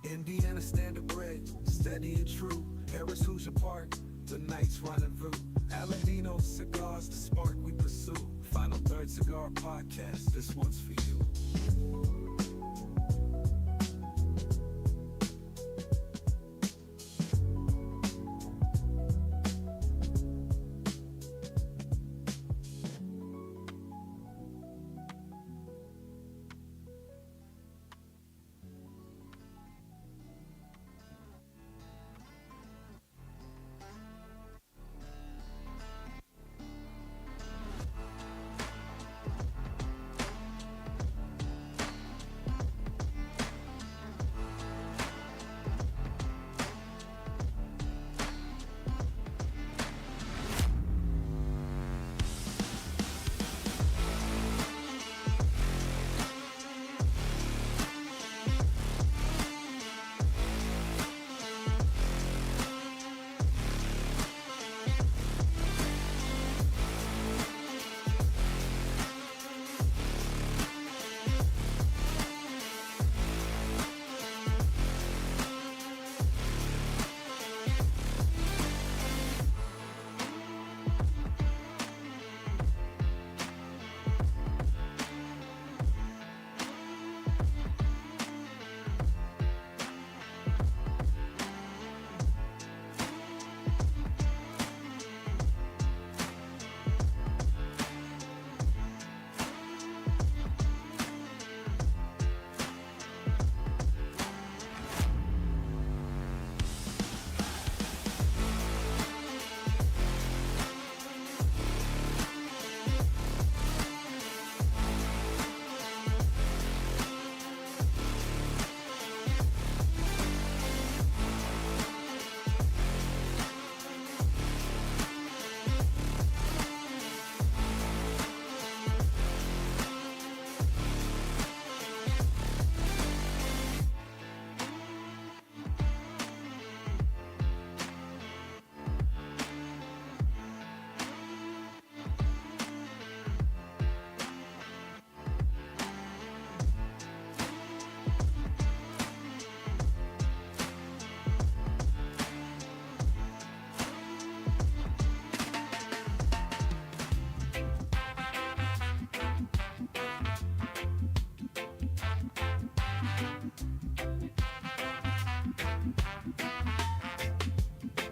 Indiana standard bread, steady and true. Harris Hoosier Park, the night's rendezvous. Aladino cigars, the spark we pursue. Final Third Cigar Podcast, this one's for you.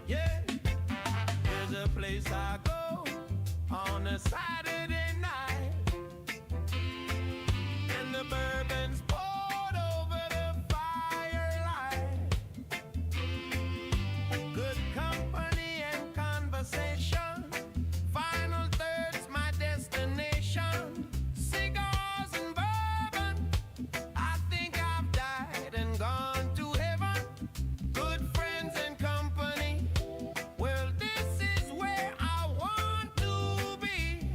Yeah, there's a place I go on a Saturday night, and the bourbon's poured over the firelight. Good company and conversation. Final Third's my destination. Cigars and bourbon. I think I've died and gone to heaven. Good friends and company. Well, this is where I want to be.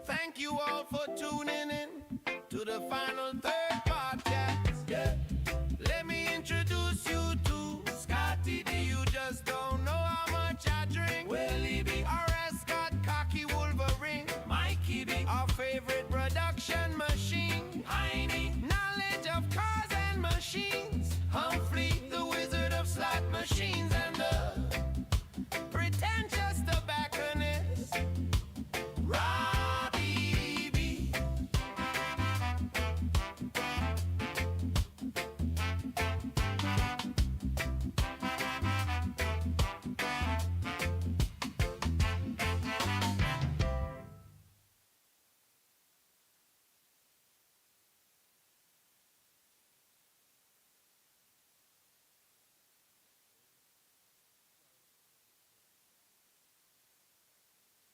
Thank you all for tuning in to the Final Third Podcast. Yeah. Let me introduce you to Scotty D. You just don't know how much I drink. Willie B. R.S. Scott, Cocky Wolverine. Mikey B. Our favorite production machine. Heine. Knowledge of cars and machines. Humphrey, the wizard of slot machines. And the pretentious tobacconist. Robbie B.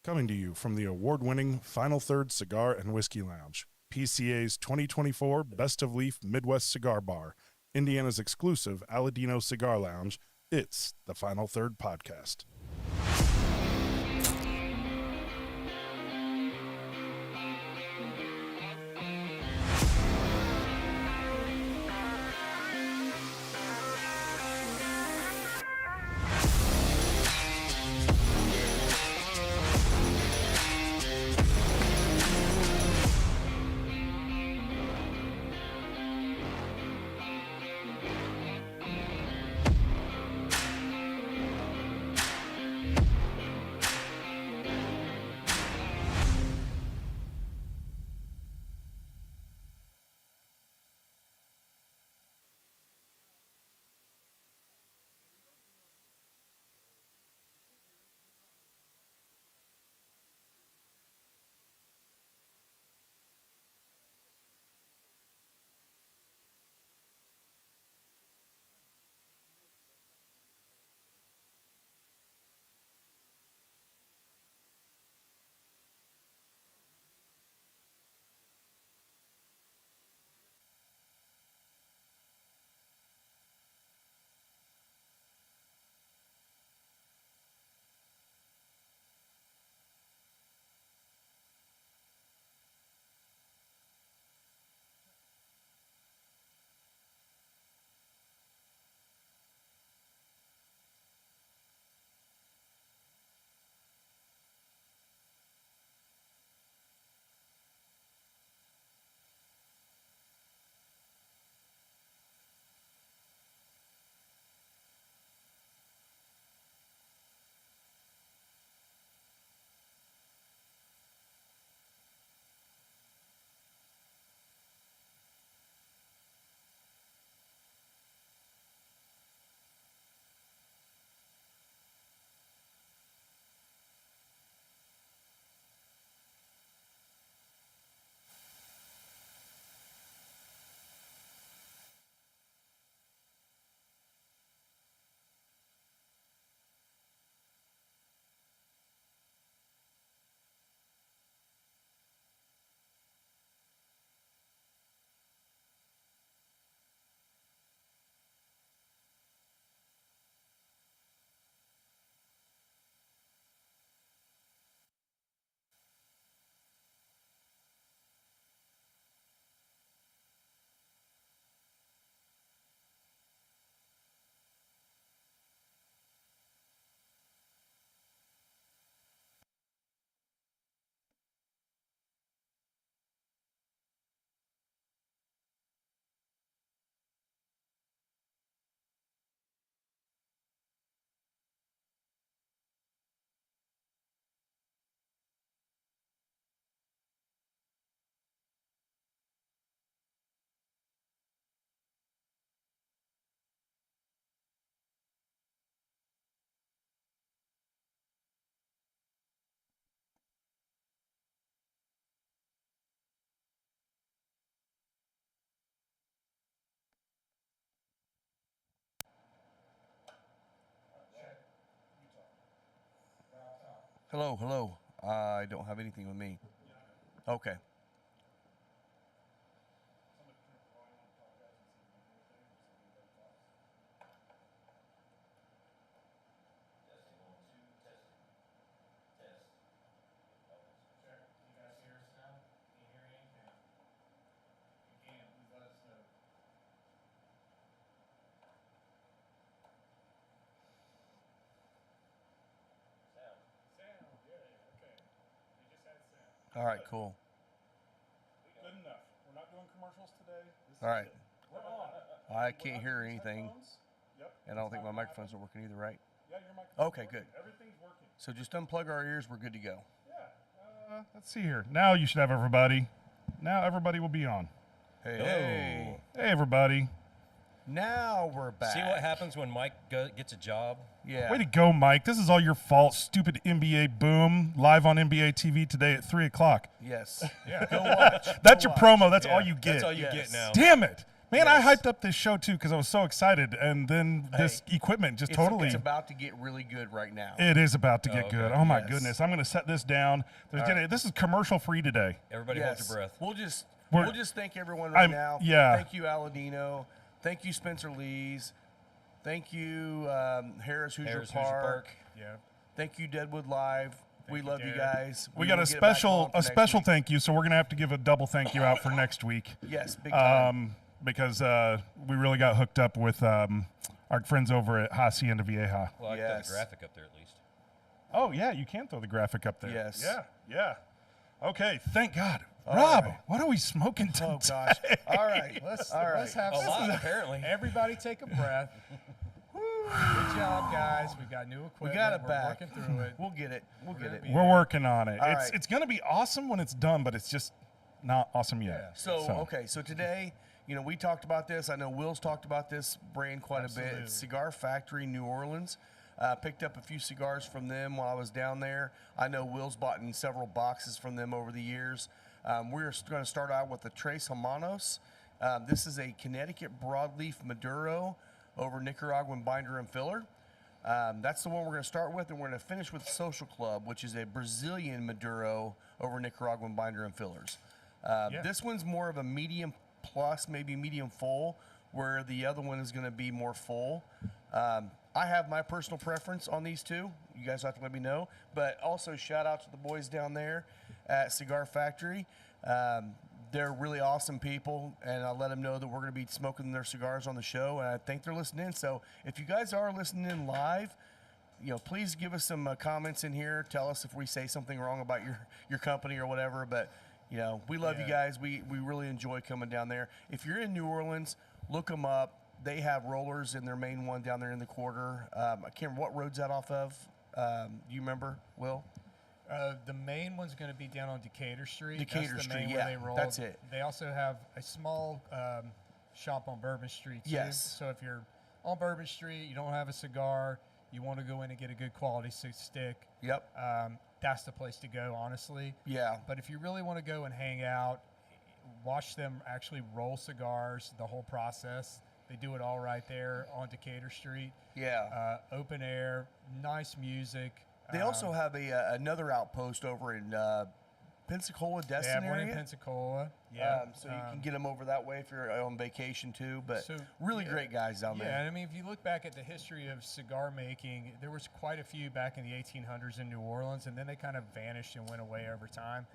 Coming to you from the award-winning Final Third Cigar and Whiskey Lounge, PCA's 2024 Best of Leaf Midwest Cigar Bar, Indiana's exclusive Aladino Cigar Lounge, it's the Final Third Podcast. Hello, hello. I don't have anything with me. Okay. All right, cool. Good enough. We're not doing commercials today. All right. We're on. I can't hear anything, Yep. and I don't think my microphones are working either, right? Yeah, your microphone's Okay, working. good. Everything's working. So just unplug our ears. We're good to go. Yeah. Let's see here. Now you should have everybody. Now everybody will be on. Hey, hey. Hey, everybody. Now we're back. See what happens when Mike gets a job? Yeah. Way to go, Mike. This is all your fault. Stupid NBA boom. Live on NBA TV today at 3 o'clock. Yes. Yeah. Go watch. That's Go your watch. promo. That's all you get. That's all you Yes. get now. Damn it. Man, Yes. I hyped up this show too because I was so excited, and then this equipment just totally. It's about to get really good right now. It is about to get okay. good. Oh my Yes. goodness! I'm going to set this down. This is commercial free today. Everybody Yes. hold your breath. We're- We'll just thank everyone right now. yeah. Thank you, Aladino. Thank you, Spencer Lees. Thank you, Harris Hoosier Park. Yeah. Thank you, Deadwood Live. We you, love you Derek. guys. We got will a get it back special on for next week. thank you, so we're going to have to give a double thank you out for next week. Yes, big time. Because we really got hooked up with our friends over at Hacienda Vieja. Well, I can Yes. put the graphic up there at least. Oh yeah, you can throw the graphic up there. Yes. Yeah. Okay, thank God. All Rob, right. what are we smoking today? Oh gosh. All right. Let's All right. let's have A some. lot, apparently. Everybody take a breath. Good job, guys. We got new equipment. We got it We're back. working through it. We'll get it. We'll get it. We're working on it. All It's right. it's going to be awesome when it's done, but it's just not awesome yet. So, okay, so today, we talked about this. I know Will's talked about this brand quite a bit. Absolutely. It's Cigar Factory, New Orleans. Picked up a few cigars from them while I was down there. I know Will's bought in several boxes from them over the years. We're going to start out with the Tres Hermanos. This is a Connecticut broadleaf Maduro over Nicaraguan binder and filler. That's the one we're going to start with, and we're going to finish with Social Club, which is a Brazilian Maduro over Nicaraguan binder and fillers. This one's more of a medium plus, maybe medium full, where the other one is going to be more full. I have my personal preference on these two. You guys have to let me know. But also shout out to the boys down there at Cigar Factory. They're really awesome people, and I'll let them know that we're going to be smoking their cigars on the show, and I think they're listening. So if you guys are listening in live, please give us some comments in here. Tell us if we say something wrong about your company or whatever. But we love you guys. We really enjoy coming down there. If you're in New Orleans, look them up. They have rollers in their main one down there in the quarter. I can't remember what road's that off of. You remember, Will? The main one's going to be down on Decatur Street. Decatur that's the Street, main yeah, where they roll. that's it. They also have a small shop on Bourbon Street, too. Yes. So if you're on Bourbon Street, you don't have a cigar, you want to go in and get a good quality stick, Yep. that's the place to go, honestly. Yeah. But if you really want to go and hang out, watch them actually roll cigars, the whole process. They do it all right there on Decatur Street. Yeah. Open air, nice music. They also have another outpost over in Pensacola, They Destin have one in area. Pensacola. Yeah. So you can get them over that way if you're on vacation too. But So, really yeah. great guys down Yeah, there. and I mean, if you look back at the history of cigar making, there was quite a few back in the 1800s in New Orleans, and then they kind of vanished and went away over time.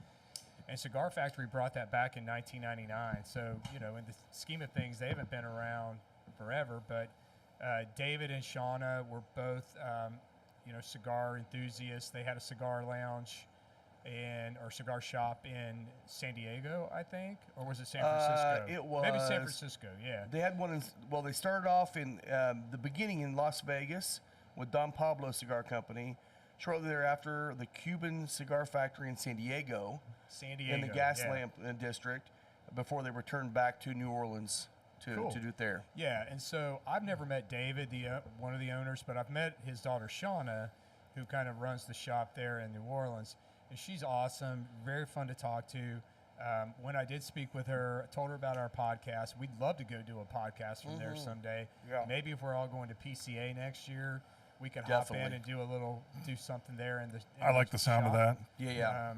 And Cigar Factory brought that back in 1999. So, in the scheme of things, they haven't been around forever. But David and Shauna were both, cigar enthusiasts. They had a cigar lounge or cigar shop in San Diego, I think, or was it San Francisco? It was maybe San Francisco. Yeah. They had one they started off in the beginning in Las Vegas with Don Pablo Cigar Company. Shortly thereafter, the Cuban Cigar Factory in San Diego in the Gaslamp district before they returned back to New Orleans to do it there. Yeah, and so I've never met David, one of the owners, but I've met his daughter Shauna, who kind of runs the shop there in New Orleans, and she's awesome, very fun to talk to. When I did speak with her, I told her about our podcast. We'd love to go do a podcast from there someday. Yeah. Maybe if we're all going to PCA next year, we could hop in Definitely. and do something there in the. I like the sound of shop. that. Yeah.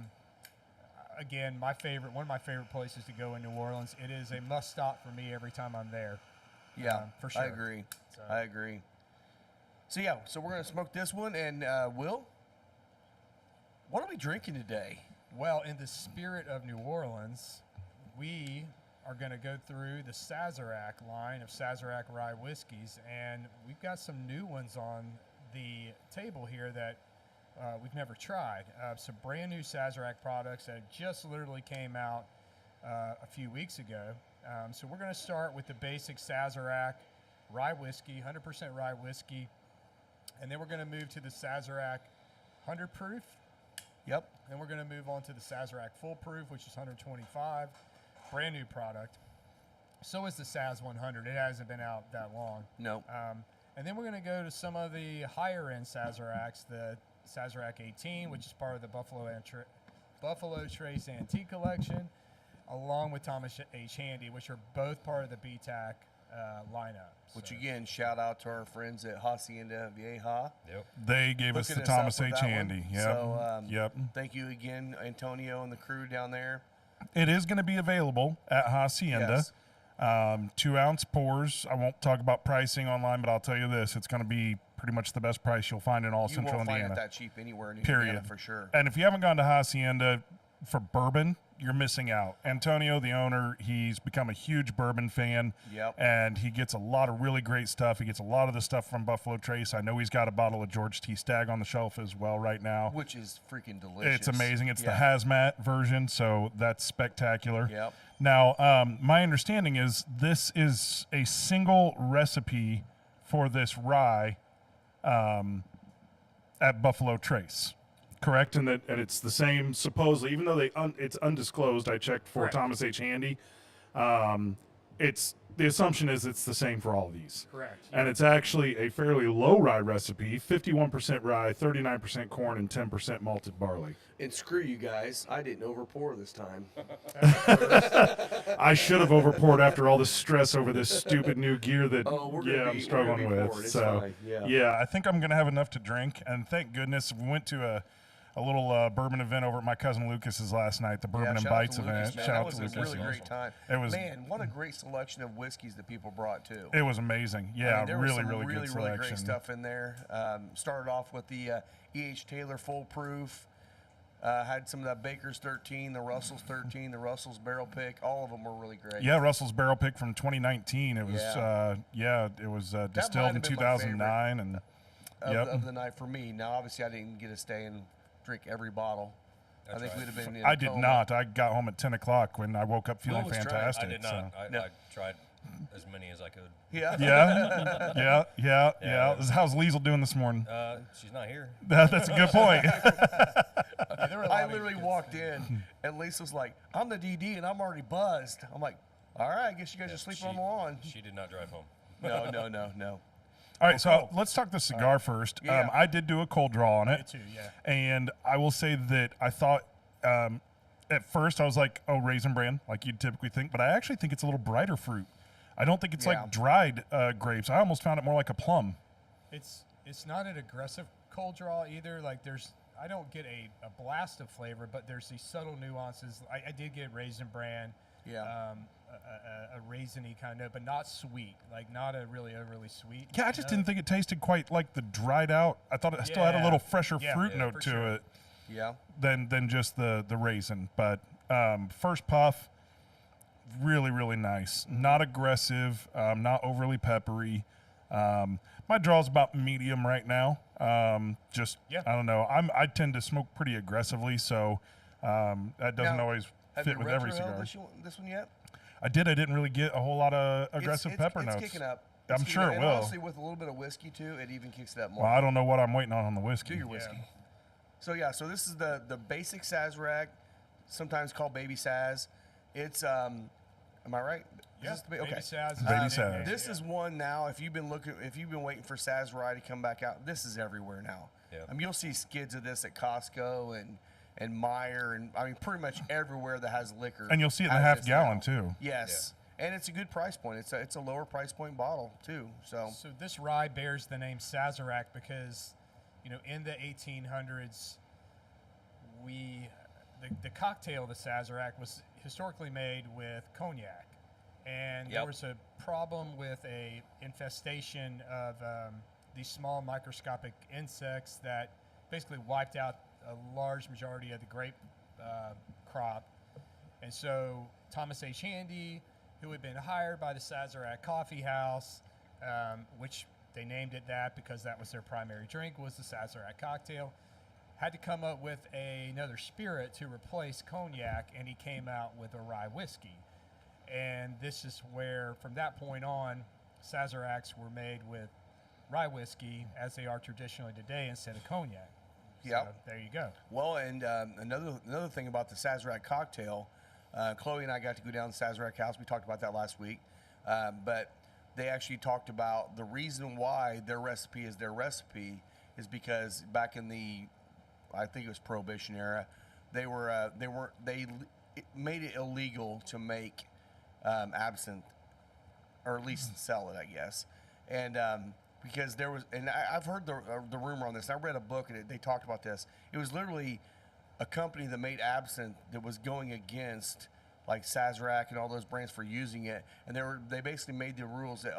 Again, one of my favorite places to go in New Orleans. It is a must stop for me every time I'm there. Yeah, for sure. I agree. So- I agree. So yeah, so we're gonna smoke this one, and Will, what are we drinking today? Well, in the spirit of New Orleans, we are going to go through the Sazerac line of Sazerac rye whiskeys, and we've got some new ones on the table here that we've never tried. Some brand new Sazerac products that just literally came out a few weeks ago. So we're going to start with the basic Sazerac rye whiskey, 100% rye whiskey, and then we're going to move to the Sazerac 100 proof. Yep. Then we're going to move on to the Sazerac Full Proof, which is 125, brand new product. So is the Saz 100. It hasn't been out that long. No. And then we're going to go to some of the higher end Sazeracs, the Sazerac 18, which is part of the Buffalo Trace Antique Collection, along with Thomas H. Handy, which are both part of the BTAC lineup. Which So- again, shout out to our friends at Hacienda Vieja. Yep. They gave us hooking the up Thomas with H. that one. Handy. Yep. So, Yep. Thank you again, Antonio and the crew down there. It is going to be available at Hacienda. Yes. 2-ounce pours. I won't talk about pricing online, but I'll tell you this: it's going to be pretty much the best price you'll find in all You Central won't find Indiana. it that cheap anywhere in Period. Indiana for sure. And if you haven't gone to Hacienda for bourbon, you're missing out. Antonio, the owner, he's become a huge bourbon fan. Yep. And he gets a lot of really great stuff. He gets a lot of the stuff from Buffalo Trace. I know he's got a bottle of George T. Stagg on the shelf as well right now. Which is freaking delicious. It's amazing. It's the Yeah. hazmat version, so that's spectacular. Yep. Now, my understanding is this is a single recipe for this rye at Buffalo Trace, correct? And it's the same, supposedly, even though it's undisclosed. I checked for Correct. Thomas H. Handy. It's the assumption is it's the same for all of these. Correct. And it's actually a fairly low rye recipe: 51% rye, 39% corn, and 10% malted barley. And screw you guys, I didn't overpour this time. I should have overpoured after all the stress over this stupid new gear that Oh, we're gonna I'm be struggling with. poured. It's So fine. Yeah. I think I'm gonna have enough to drink. And thank goodness we went to a little bourbon event over at my cousin Lucas's last night, the Bourbon and shout out Bites to Lucas, event. man. Shout That out was to a Lucas. really great time. It was- Man, what a great selection of whiskeys that people brought too. It was amazing. Yeah, I mean, there was really, some really good really selection. great stuff in there. Started off with the E.H. Taylor Full Proof. Had some of that Baker's 13, the Russell's 13, the Russell's Barrel Pick. All of them were really great. Yeah, Russell's Barrel Pick from 2019. It was, Yeah. it was might distilled in have been my 2009, and Of the night for me. Now, obviously, I didn't get to stay and drink every bottle. I That's think right. we'd have been in I a did coma. not. I got home at 10 o'clock when I woke up feeling was trying. I fantastic. I did not. so. I, No. I tried as many as I could. Yeah. Yeah. Yeah. How's Liesel doing this morning? She's not here. That's a good point. Yeah, there were a lot I of literally good walked in, and Lisa's like, I'm the DD, and I'm already buzzed. I'm like, all right, I guess you guys are sleeping on the lawn. She did not drive home. No. All right, so let's talk the cigar first. Yeah. I did do a cold draw on it. Me too, yeah. And I will say that I thought at first I was like, oh, raisin bran, like you'd typically think, but I actually think it's a little brighter fruit. I don't think it's Yeah. like dried grapes. I almost found it more like a plum. It's not an aggressive cold draw either. Like I don't get a blast of flavor, but there's these subtle nuances. I did get raisin bran, Yeah. a raisiny kind of note, but not sweet. Like not a really overly sweet. Yeah, I just note. didn't think it tasted quite like the dried out. I thought it still had a little fresher Yeah, fruit yeah, note for to sure. it Yeah. than just the raisin. But first puff, really, really nice. Not aggressive, not overly peppery. My draw's about medium right now. Yeah. I don't know. I tend to smoke pretty aggressively, so that doesn't Now, always Have fit you with every retro-held cigar. this one yet? I didn't really get a whole lot of aggressive pepper it's notes. Kicking up. I'm It's kicking sure up. it And will. honestly, with a little bit of whiskey too, it even kicks it up more. Well, I don't know what I'm waiting on the whiskey. Do your whiskey. So yeah, so this is the basic Sazerac, sometimes called Baby Saz. It's am I right? Yeah, Is this Baby okay. Saz is Baby the Saz. nickname, This yeah. is one now. If you've been waiting for Saz Rye to come back out, this is everywhere now. Yeah. You'll see skids of this at Costco and Meijer, and I mean pretty much everywhere that has liquor. And you'll see it in the has half this gallon now. too. Yes, and it's a good price point. It's a lower price point bottle too. So So this rye bears the name Sazerac because, in the 1800s, the cocktail, the Sazerac, was historically made with cognac, and there Yep. was a problem with a infestation of these small microscopic insects that basically wiped out a large majority of the grape crop. And so Thomas H. Handy, who had been hired by the Sazerac Coffee House, which they named it that because that was their primary drink, was the Sazerac cocktail, had to come up with another spirit to replace cognac, and he came out with a rye whiskey. And this is where, from that point on, Sazeracs were made with rye whiskey, as they are traditionally today, instead of cognac. Yep. So there you go. well, and another thing about the Sazerac cocktail, Chloe and I got to go down to the Sazerac house. We talked about that last week, but they actually talked about the reason why their recipe is their recipe is because back in the, I think it was Prohibition era, they made it illegal to make absinthe, or at least sell it, I guess, and because there was, and I've heard the rumor on this. I read a book and they talked about this. It was literally a company that made absinthe that was going against like Sazerac and all those brands for using it, and they basically made the rules that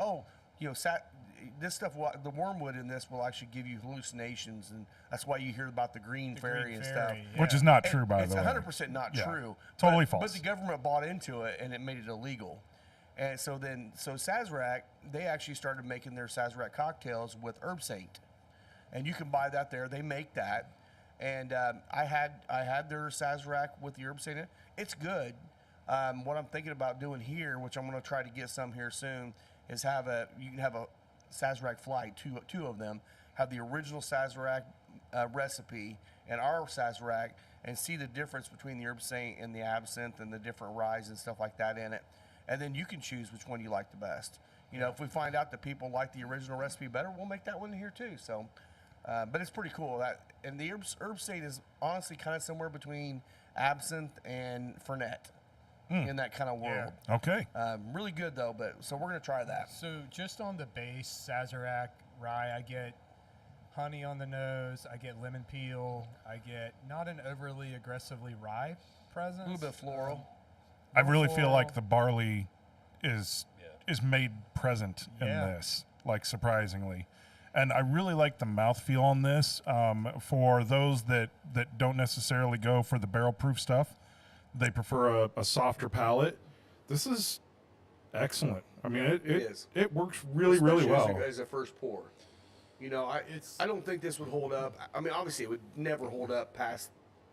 this stuff, the wormwood in this will actually give you hallucinations, and that's why you hear about the green fairy and stuff. Yeah. Which is not true, by It's the way. 100% not Yeah, true. totally but, false. But the government bought into it and it made it illegal. And so Sazerac, they actually started making their Sazerac cocktails with herb saint, and you can buy that there. They make that, and I had their Sazerac with the herb saint in it. It's good. What I'm thinking about doing here, which I'm going to try to get some here soon, is you can have a Sazerac flight, two of them, have the original Sazerac recipe and our Sazerac, and see the difference between the herb saint and the absinthe and the different ryes and stuff like that in it. And then you can choose which one you like the best. If we find out that people like the original recipe better, we'll make that one here too. So, but it's pretty cool. And the herb saint is honestly kind of somewhere between absinthe and Fernet in that kind of world. Okay. Really good though. So we're gonna try that. So just on the base Sazerac rye, I get honey on the nose, I get lemon peel, I get not an overly aggressively rye presence. A little bit floral. I really feel floral. like the barley is made present in Yeah. this, like surprisingly. And I really like the mouthfeel on this. For those that don't necessarily go for the barrel proof stuff, they prefer a softer palate. This is excellent. I mean, it is. it works really, really Especially well. as a first pour. I don't think this would hold up. I mean, obviously it would never hold up past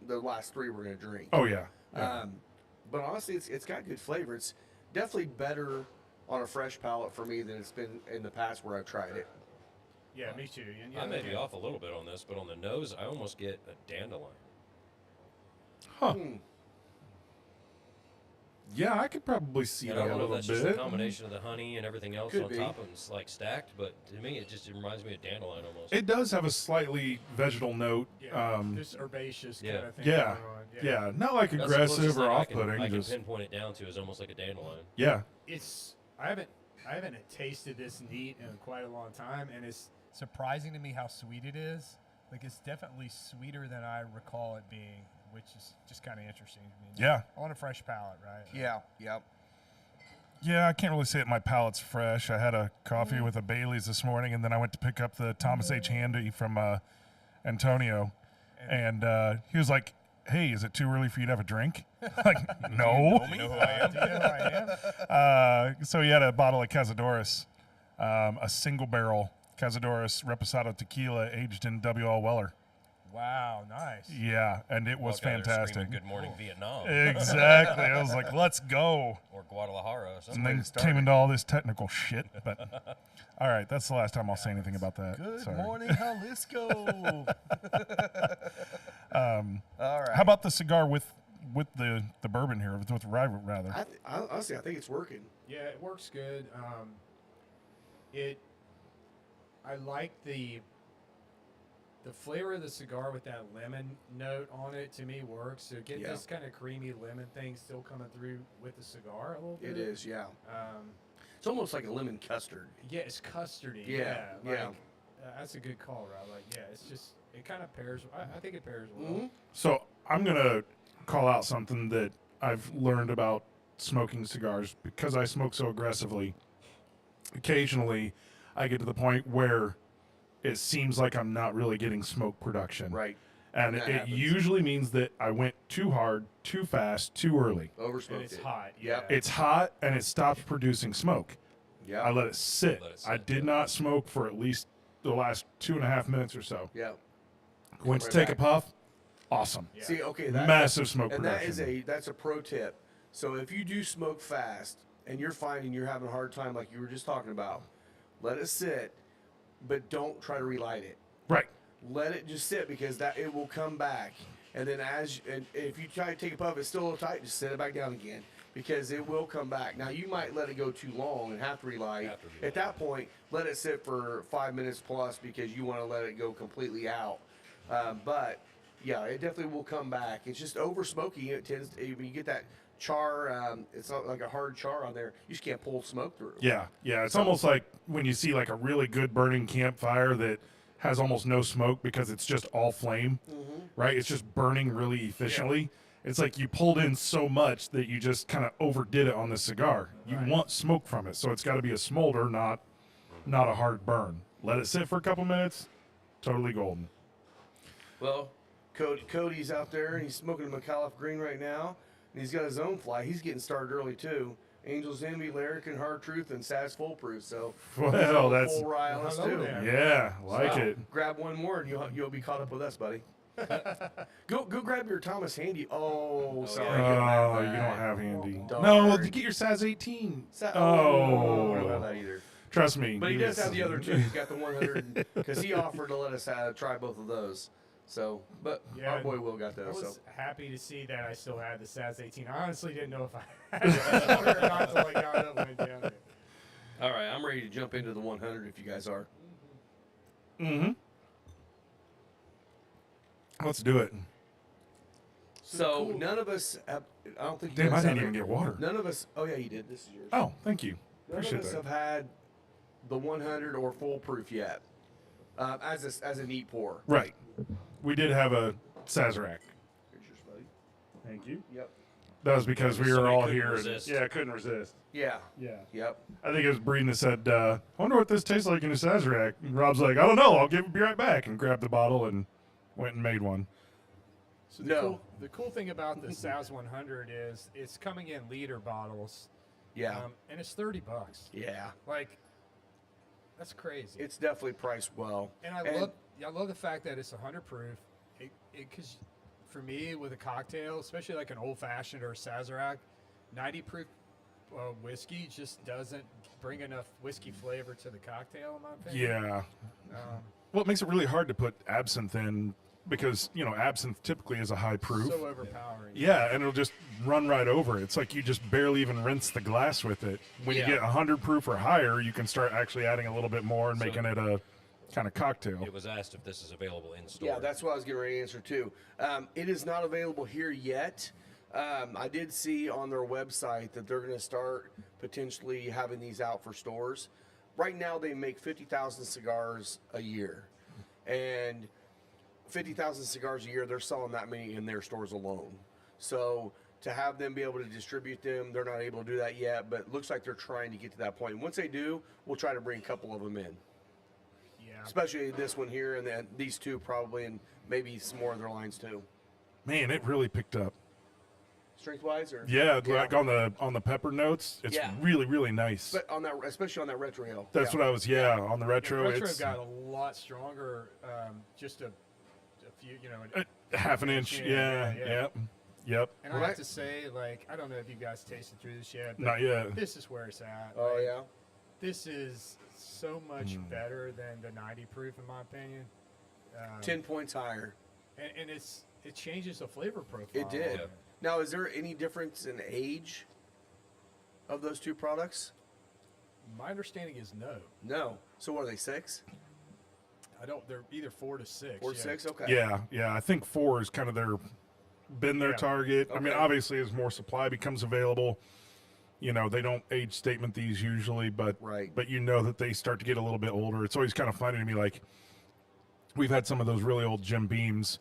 the last three we're gonna drink. Oh, yeah. But honestly, it's got good flavor. It's definitely better on a fresh palate for me than it's been in the past where I've tried it. Yeah, me too. And, I may be off a little bit on this, but on the nose, I almost get a dandelion. Huh. Yeah, I could probably see And that I a don't know if little that's just a bit. combination of the honey and everything else Could on be. top and it's like stacked, but to me it reminds me of dandelion almost. It does have a slightly vegetal note. this herbaceous yeah. kind of thing. Yeah, going on. yeah, not like That's the aggressive closest or thing off-putting. I can Just pinpoint it down to is almost like a dandelion. yeah, I haven't tasted this neat in quite a long time, and it's surprising to me how sweet it is. Like, it's definitely sweeter than I recall it being, which is just kind of interesting to me. Yeah. On a fresh palate, right? Yeah, yep. yeah. I can't really say that my palate's fresh. I had a coffee with a Bailey's this morning, and then I went to pick up the Thomas H. Handy from Antonio, and he was like, "Hey, is it too early for you to have a drink?" Like, no. You know who I am? Do you know who I am? So he had a bottle of Cazadores, a single barrel Cazadores Reposado tequila aged in W.L. Weller. Wow, nice. Yeah, and it was Walk out of there fantastic. screaming, Good morning, Vietnam, Exactly. I was like, let's go. or Guadalajara, or And something. then came into all this technical shit. But all right, that's the last time I'll say anything about that. Good Sorry. morning, Jalisco. All right. How about the cigar with the bourbon here, with rye rather? Honestly, I think it's working. Yeah, it works good. I like the the flavor of the cigar with that lemon note on it to me works. So get Yeah. this kind of creamy lemon thing still coming through with the cigar a little bit. It is, yeah. Um, It's almost like a lemon custard. yeah, it's custardy. Yeah, yeah. That's a good call, Rob. Like, yeah, it's just it kind of pairs. I think it pairs well. Mm-hmm. So I'm gonna call out something that I've learned about smoking cigars because I smoke so aggressively. Occasionally, I get to the point where it seems like I'm not really getting smoke production. Right. And That it happens. usually means that I went too hard, too fast, too early. Oversmoked And it's it. hot. Yep. Yeah. It's hot and it stops producing smoke. Yeah. I let it sit. Let it sit, I did not smoke for at least the last 2.5 minutes or so. Yeah. Went to right take back. a puff. Awesome. Yeah. See, okay, Massive smoke and production. that's a pro tip. So if you do smoke fast and you're finding you're having a hard time, like you were just talking about, let it sit, but don't try to relight it. Right. Let it just sit because that it will come back. And then and if you try to take a puff, it's still a little tight. Just set it back down again because it will come back. Now you might let it go too long and have to relight. At that point, let it sit for 5 minutes plus because you want to let it go completely out. But yeah, it definitely will come back. It's just over smoking. It tends to, you get that char. It's not like a hard char on there. You just can't pull smoke through. Yeah. Yeah. It's almost like when you see like a really good burning campfire that has almost no smoke because it's just all flame, right? It's just burning really efficiently. It's like you pulled in so much that you just kind of overdid it on the cigar. You want smoke from it, so it's got to be a smolder, not a hard burn. Let it sit for a couple minutes, totally golden. Well, Cody's out there and he's smoking a McAuliffe Green right now, and he's got his own fly. He's getting started early too. Angel's Envy, Larrikin, Hard Truth, and Saz Foolproof. So Well, that's full rye on us Hello too. there. yeah, like So, it. Grab one more and you'll be caught up with us, buddy. go grab your Thomas Handy. Oh, sorry. Oh, you don't have handy. Darn. No, get your Saz 18. I Oh, don't have that either. trust me. But he does have the other two. He's got the 100 because he offered to let us try both of those. So, but Yeah, our boy Will got I those. was So happy to see that I still had the Saz 18. I honestly didn't know if I had it or not until I got up and went down there. all right, I'm ready to jump into the 100 if you guys are. Mm-hmm. Let's do it. So none of us have. I don't think. You Damn, I guys didn't have even it. get water. None of us. Oh yeah, you did. This is yours. Oh, thank you. None Appreciate of us that. have had the 100 or foolproof yet. As a neat pour. Right. We did have a Sazerac. Here's yours, buddy. Thank you. Yep. That was because we were Somebody all couldn't here. resist. Yeah, couldn't resist. Yeah. Yeah. Yep. I think it was Breeden that said, I wonder what this tastes like in a Sazerac. And Rob's like, I don't know. I'll be right back. And grabbed the bottle and went and made one. So No. the cool thing about the Saz 100 is it's coming in liter bottles, Yeah. and it's $30. Yeah. Like, that's crazy. It's definitely priced well. And I love the fact that it's 100 proof. Because for me, with a cocktail, especially like an old fashioned or a Sazerac, 90 proof whiskey just doesn't bring enough whiskey flavor to the cocktail, in my opinion. Yeah. Um, Well, it makes it really hard to put absinthe in because, absinthe typically is a high proof. so overpowering. Yeah, and it'll just run right over. It's like you just barely even rinse the glass with it. When Yeah. you get 100 proof or higher, you can start actually adding a little bit more and So- making it a kind of cocktail. It was asked if this is available in store. Yeah, that's what I was getting ready to answer too. It is not available here yet. I did see on their website that they're going to start potentially having these out for stores. Right now, they make 50,000 cigars a year, and 50,000 cigars a year, they're selling that many in their stores alone. So to have them be able to distribute them, they're not able to do that yet, but it looks like they're trying to get to that point. And once they do, we'll try to bring a couple of them in. Yeah. Especially this one here, and then these two probably, and maybe some more of their lines too. Man, it really picked up. Strength-wise, or Yeah, like on the pepper notes, it's Yeah. really, really nice. but on that, especially on that retro hill. That's what I was, on the retro. The retro it's got a lot stronger. Just a few, half an inch. Yeah, Yeah, yep. And Well, I have that- to say, like, I don't know if you guys tasted through this yet, but Not yet. this is where it's at. Oh Like, yeah. This is so much Hmm. better than the 90 proof, in my opinion. 10 points higher. And it changes the flavor profile. It did. Yeah. Now, is there any difference in age of those two products? My understanding is no. No. So what are they, 6? They're either 4 to 6. 4 to 6. Okay. Yeah. I think 4 is kind of their target. I mean, Okay. obviously, as more supply becomes available, they don't age statement these usually, but Right. but that they start to get a little bit older. It's always kind of funny to me, like we've had some of those really old Jim Beams,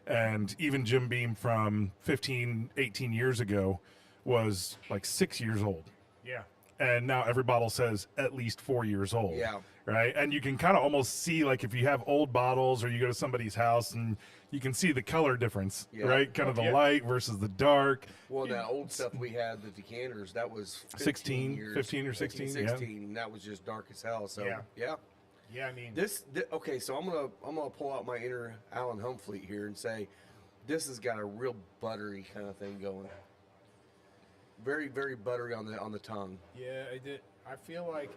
and even Jim Beam from 15, 18 years ago was like 6 years old. Yeah. And now every bottle says at least 4 years old. Yeah. Right. And you can kind of almost see, like, if you have old bottles or you go to somebody's house and you can see the color difference, Yeah. right? Kind of the Yeah. light versus the dark. Well, that old stuff we had, the decanters, that was 16, years, 15 or 16, 16, and that was just dark as hell. So Yeah. Yeah, I mean, okay, so I'm gonna pull out my inner Alan Humfleet here and say, this has got a real buttery kind of thing going. Very, very buttery on the tongue. yeah, I feel like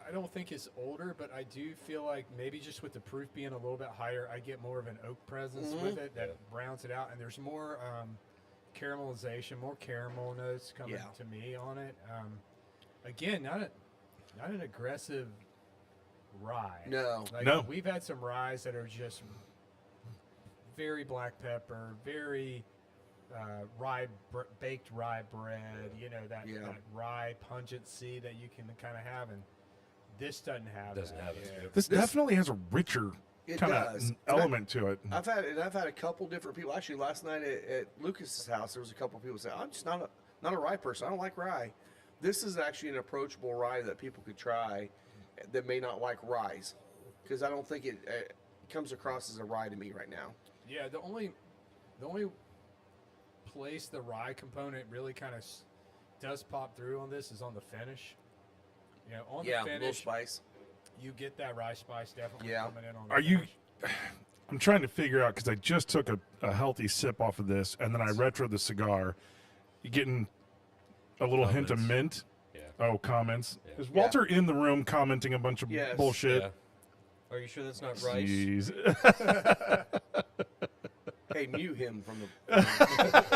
I don't think it's older, but I do feel like maybe just with the proof being a little bit higher, I get more of an oak presence with it that browns it out, and there's more caramelization, more caramel notes coming to me on it. Again, not an aggressive rye. No. No. We've had some ryes that are just very black pepper, very baked rye bread. That rye pungency that you can kind of have, and this doesn't have. Doesn't that. have it. Yeah. Yep. This definitely has a richer It kind does. of element to it. I've had a couple different people. Actually, last night at Lucas's house, there was a couple people say, "I'm just not a rye person. I don't like rye." This is actually an approachable rye that people could try that may not like ryes, because I don't think it comes across as a rye to me right now. Yeah, the only place the rye component really kind of does pop through on this is on the finish. On the A little finish, spice. you get that rye spice definitely Yeah. coming in on the Are you? finish. I'm trying to figure out, because I just took a healthy sip off of this, and then I retroed the cigar. You getting a little hint of Comments. mint? Yeah. Oh, comments. Yeah. Is Walter in the room commenting a bunch of Yes. bullshit? Yeah. Are you sure that's not rice? Jeez. Hey, mute him from the.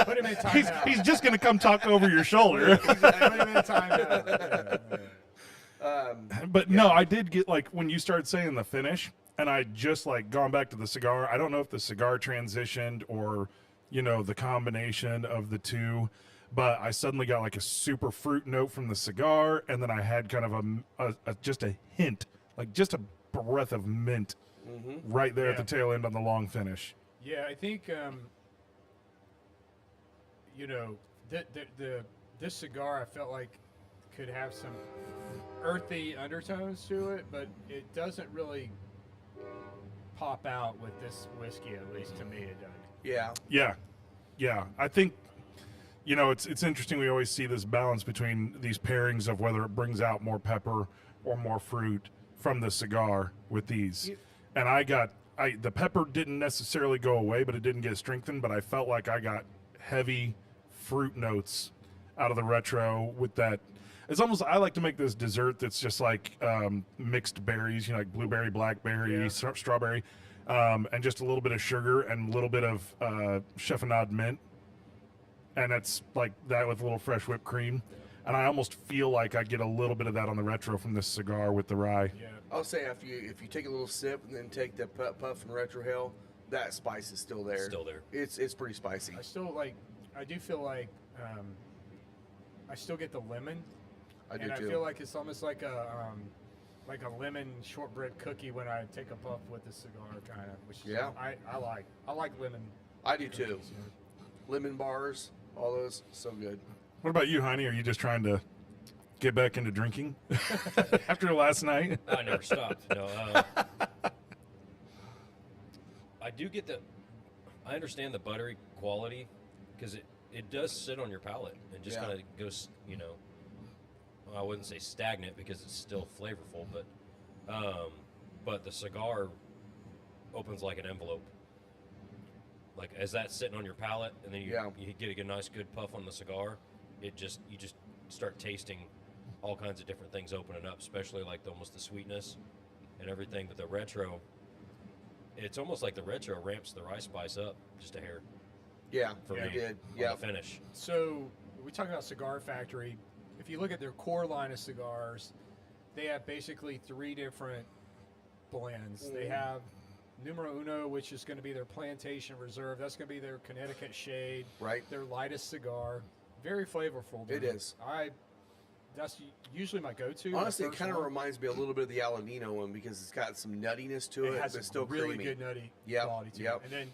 Put him in timeout. he's just gonna come talk over your shoulder. Put him in timeout. Yeah. But no, I did get, like, when you started saying the finish, and I just like gone back to the cigar. I don't know if the cigar transitioned or the combination of the two, but I suddenly got like a super fruit note from the cigar, and then I had kind of just a hint, like just a breath of mint right there at the tail end on the long finish. Yeah, I think this cigar I felt like could have some earthy undertones to it, but it doesn't really pop out with this whiskey. At least to me, it doesn't. Yeah. I think it's interesting. We always see this balance between these pairings of whether it brings out more pepper or more fruit from the cigar with these. And the pepper didn't necessarily go away, but it didn't get strengthened. But I felt like I got heavy fruit notes out of the retro with that. It's almost, I like to make this dessert that's just like mixed berries, like blueberry, blackberry, strawberry, and just a little bit of sugar and a little bit of chiffonade mint. And it's like that with a little fresh whipped cream. And I almost feel like I get a little bit of that on the retro from this cigar with the rye. Yeah. I'll say if you take a little sip and then take the puff and retrohale, that spice is still there. Still there. It's pretty spicy. I do feel like I still get the lemon. I do and too. I feel like it's almost like a lemon shortbread cookie when I take a puff with the cigar, kind of. Which is, I like lemon. I do too. cookies, Lemon bars, all those, so good. What about you, Heine? Are you just trying to get back into drinking after last night? I never stopped. No. I do get I understand the buttery quality, because it does sit on your palate and just kind of goes, I wouldn't say stagnant because it's still flavorful, but the cigar opens like an envelope. Like, as that's sitting on your palate, and then you get a nice good puff on the cigar, you just start tasting all kinds of different things opening up, especially like almost the sweetness and everything. But the retro, it's almost like the retro ramps the rye spice up just a hair. Yeah, for it me. did. On Yeah. the finish. So we talk about Cigar Factory. If you look at their core line of cigars, they have basically 3 different blends. They have Numero Uno, which is going to be their Plantation Reserve. That's going to be their Connecticut Shade. Right. Their lightest cigar. Very flavorful. It is. That's usually my go-to. Honestly, it kind of reminds me a little bit of the Aladino one because it's got some nuttiness to it, has but a still really creamy. good nutty quality to it. And then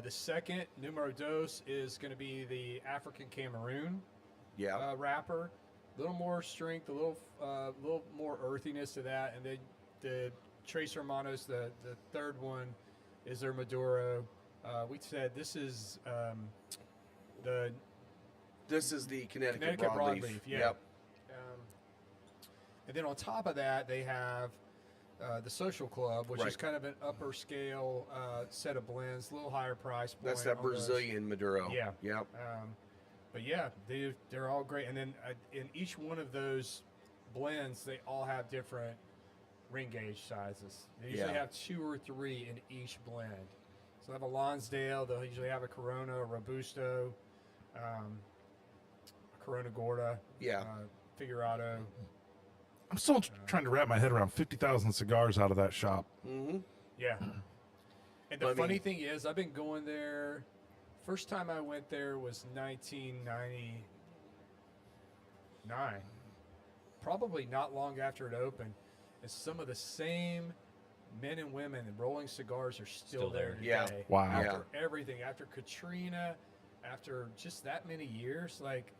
the second, Numero Dos, is going to be the African Cameroon wrapper. A little more strength, a little more earthiness to that. And then the Tres Hermanos, the third one, is their Maduro. We said this is the Connecticut broadleaf. Yeah. Yep. And then on top of that, they have the Social Club, which is kind of an upper scale set of blends, a little higher price point. That's that on those. Brazilian Maduro. Yeah. Yep. But yeah, they're all great. And then in each one of those blends, they all have different ring gauge sizes. They usually have 2 or 3 in each blend. So they have a Lonsdale. They'll usually have a Corona, a Robusto, a Corona Gorda, Figurado. I'm still trying to wrap my head around 50,000 cigars out of that shop. Mm-hmm. Yeah. And the funny thing is, I've been going there. First time I went there was 1999. Probably not long after it opened. And some of the same men and women and rolling cigars are still there today. Yeah. Wow. After everything, after Katrina, after just that many years, like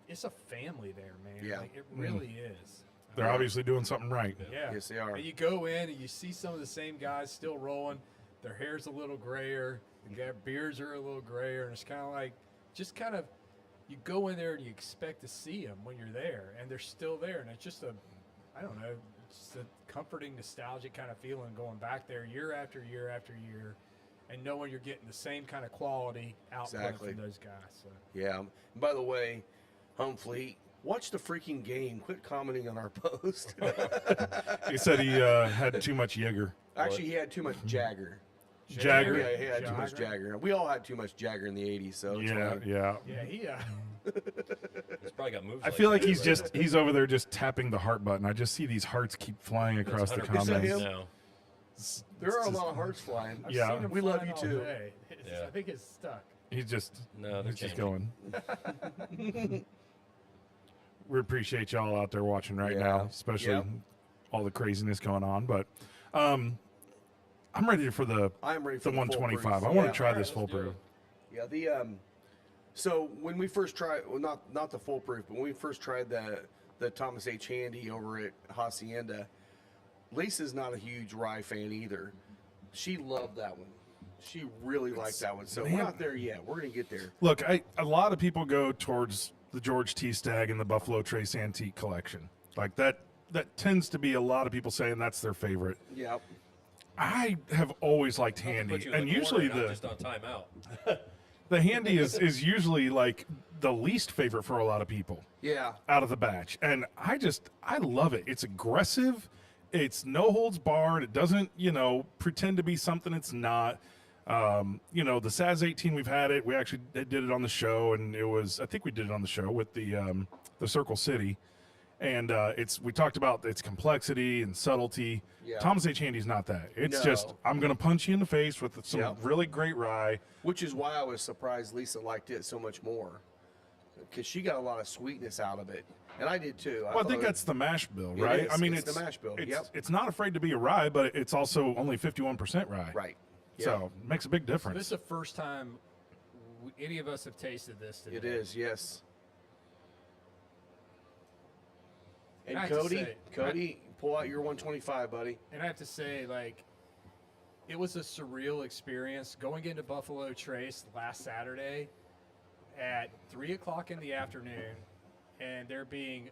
it's a family there, man. Yeah. Like, it really is. They're obviously doing something right. Yeah. Yes, they are. And you go in and you see some of the same guys still rolling. Their hair's a little grayer. Their beards are a little grayer. And it's kind of like, you go in there and you expect to see them when you're there. And they're still there. And it's just I don't know, just a comforting, nostalgic kind of feeling going back there year after year after year. And knowing you're getting the same kind of quality output from those guys. So. Yeah. And by the way, Home Fleet, watch the freaking game. Quit commenting on our post. He said he had too much Jaeger. Actually, he had too much Jagger. Jagger? Yeah, he had too much Jagger. We all had too much Jagger in the 80s, so it's fine. Yeah. Yeah, he He's probably got moves. I feel like he's over there just tapping the heart button. I just see these hearts keep flying across the 100% comments. him? No. There are a lot of hearts flying. I've Yeah. seen him We love flying you all too. day. Yeah. I think it's stuck. He's just No, they're he's just changing. going. We appreciate y'all out there watching right now, especially all the craziness going on. But I'm ready for the I'm ready for the 125. full I proof. want to try All right, this full let's do proof. it. Yeah, so when we first tried, well, not the full proof, but when we first tried the Thomas H. Handy over at Hacienda, Lisa's not a huge rye fan either. She loved that one. She really liked that one. So we're not there yet. We're gonna get there. Look, a lot of people go towards the George T. Stagg and the Buffalo Trace Antique Collection. Like that tends to be a lot of people saying that's their favorite. Yep. I have always liked Put Handy, you in and the usually corner, not just on timeout. the Handy is usually like the least favorite for a lot of people Yeah. out of the batch. And I love it. It's aggressive. It's no holds barred. It doesn't, pretend to be something it's not. The Saz 18, we've had it. We actually did it on the show, and I think we did it on the show with the Circle City. And we talked about its complexity and subtlety. Yeah. Thomas H. Handy's not that. It's No. just, I'm going to punch you in the face with some really great rye. Which is why I was surprised Lisa liked it so much more, because she got a lot of sweetness out of it, and I did too. Well, I think that's the mash bill, right? is. I mean, It's the mash bill. Yep. It's not afraid to be a rye, but it's also only 51% rye. right. So it makes a big So difference. this is the first time any of us have tasted this today. It is, yes. And I have to Cody, say, pull out your 125, buddy. And I have to say, it was a surreal experience going into Buffalo Trace last Saturday at 3 o'clock in the afternoon, and there being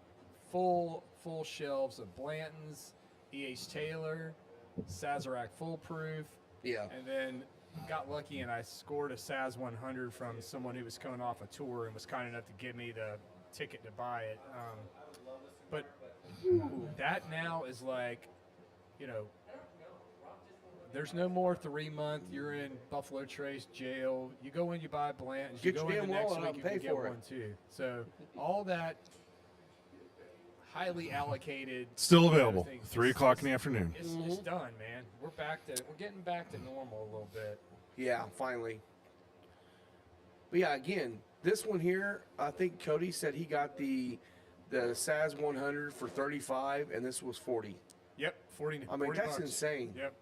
full shelves of Blanton's, E.H. Taylor, Sazerac Full Proof, and then got lucky and I scored a Saz 100 from someone who was coming off a tour and was kind enough to give me the ticket to buy it. But that now is there's no more 3-month. You're in Buffalo Trace jail. You go in, you buy Blanton's. You Get go your in the damn next wallet out week, and you pay can get for it. one too. So all that highly allocated. Still you know, available. things. 3 o'clock in the afternoon. It's done, man. We're getting back to normal a little bit. Yeah, finally. But yeah, again, this one here, I think Cody said he got the Saz 100 for 35, and this was 40. Yep, 40. I mean, 40 that's bucks. insane. Yep,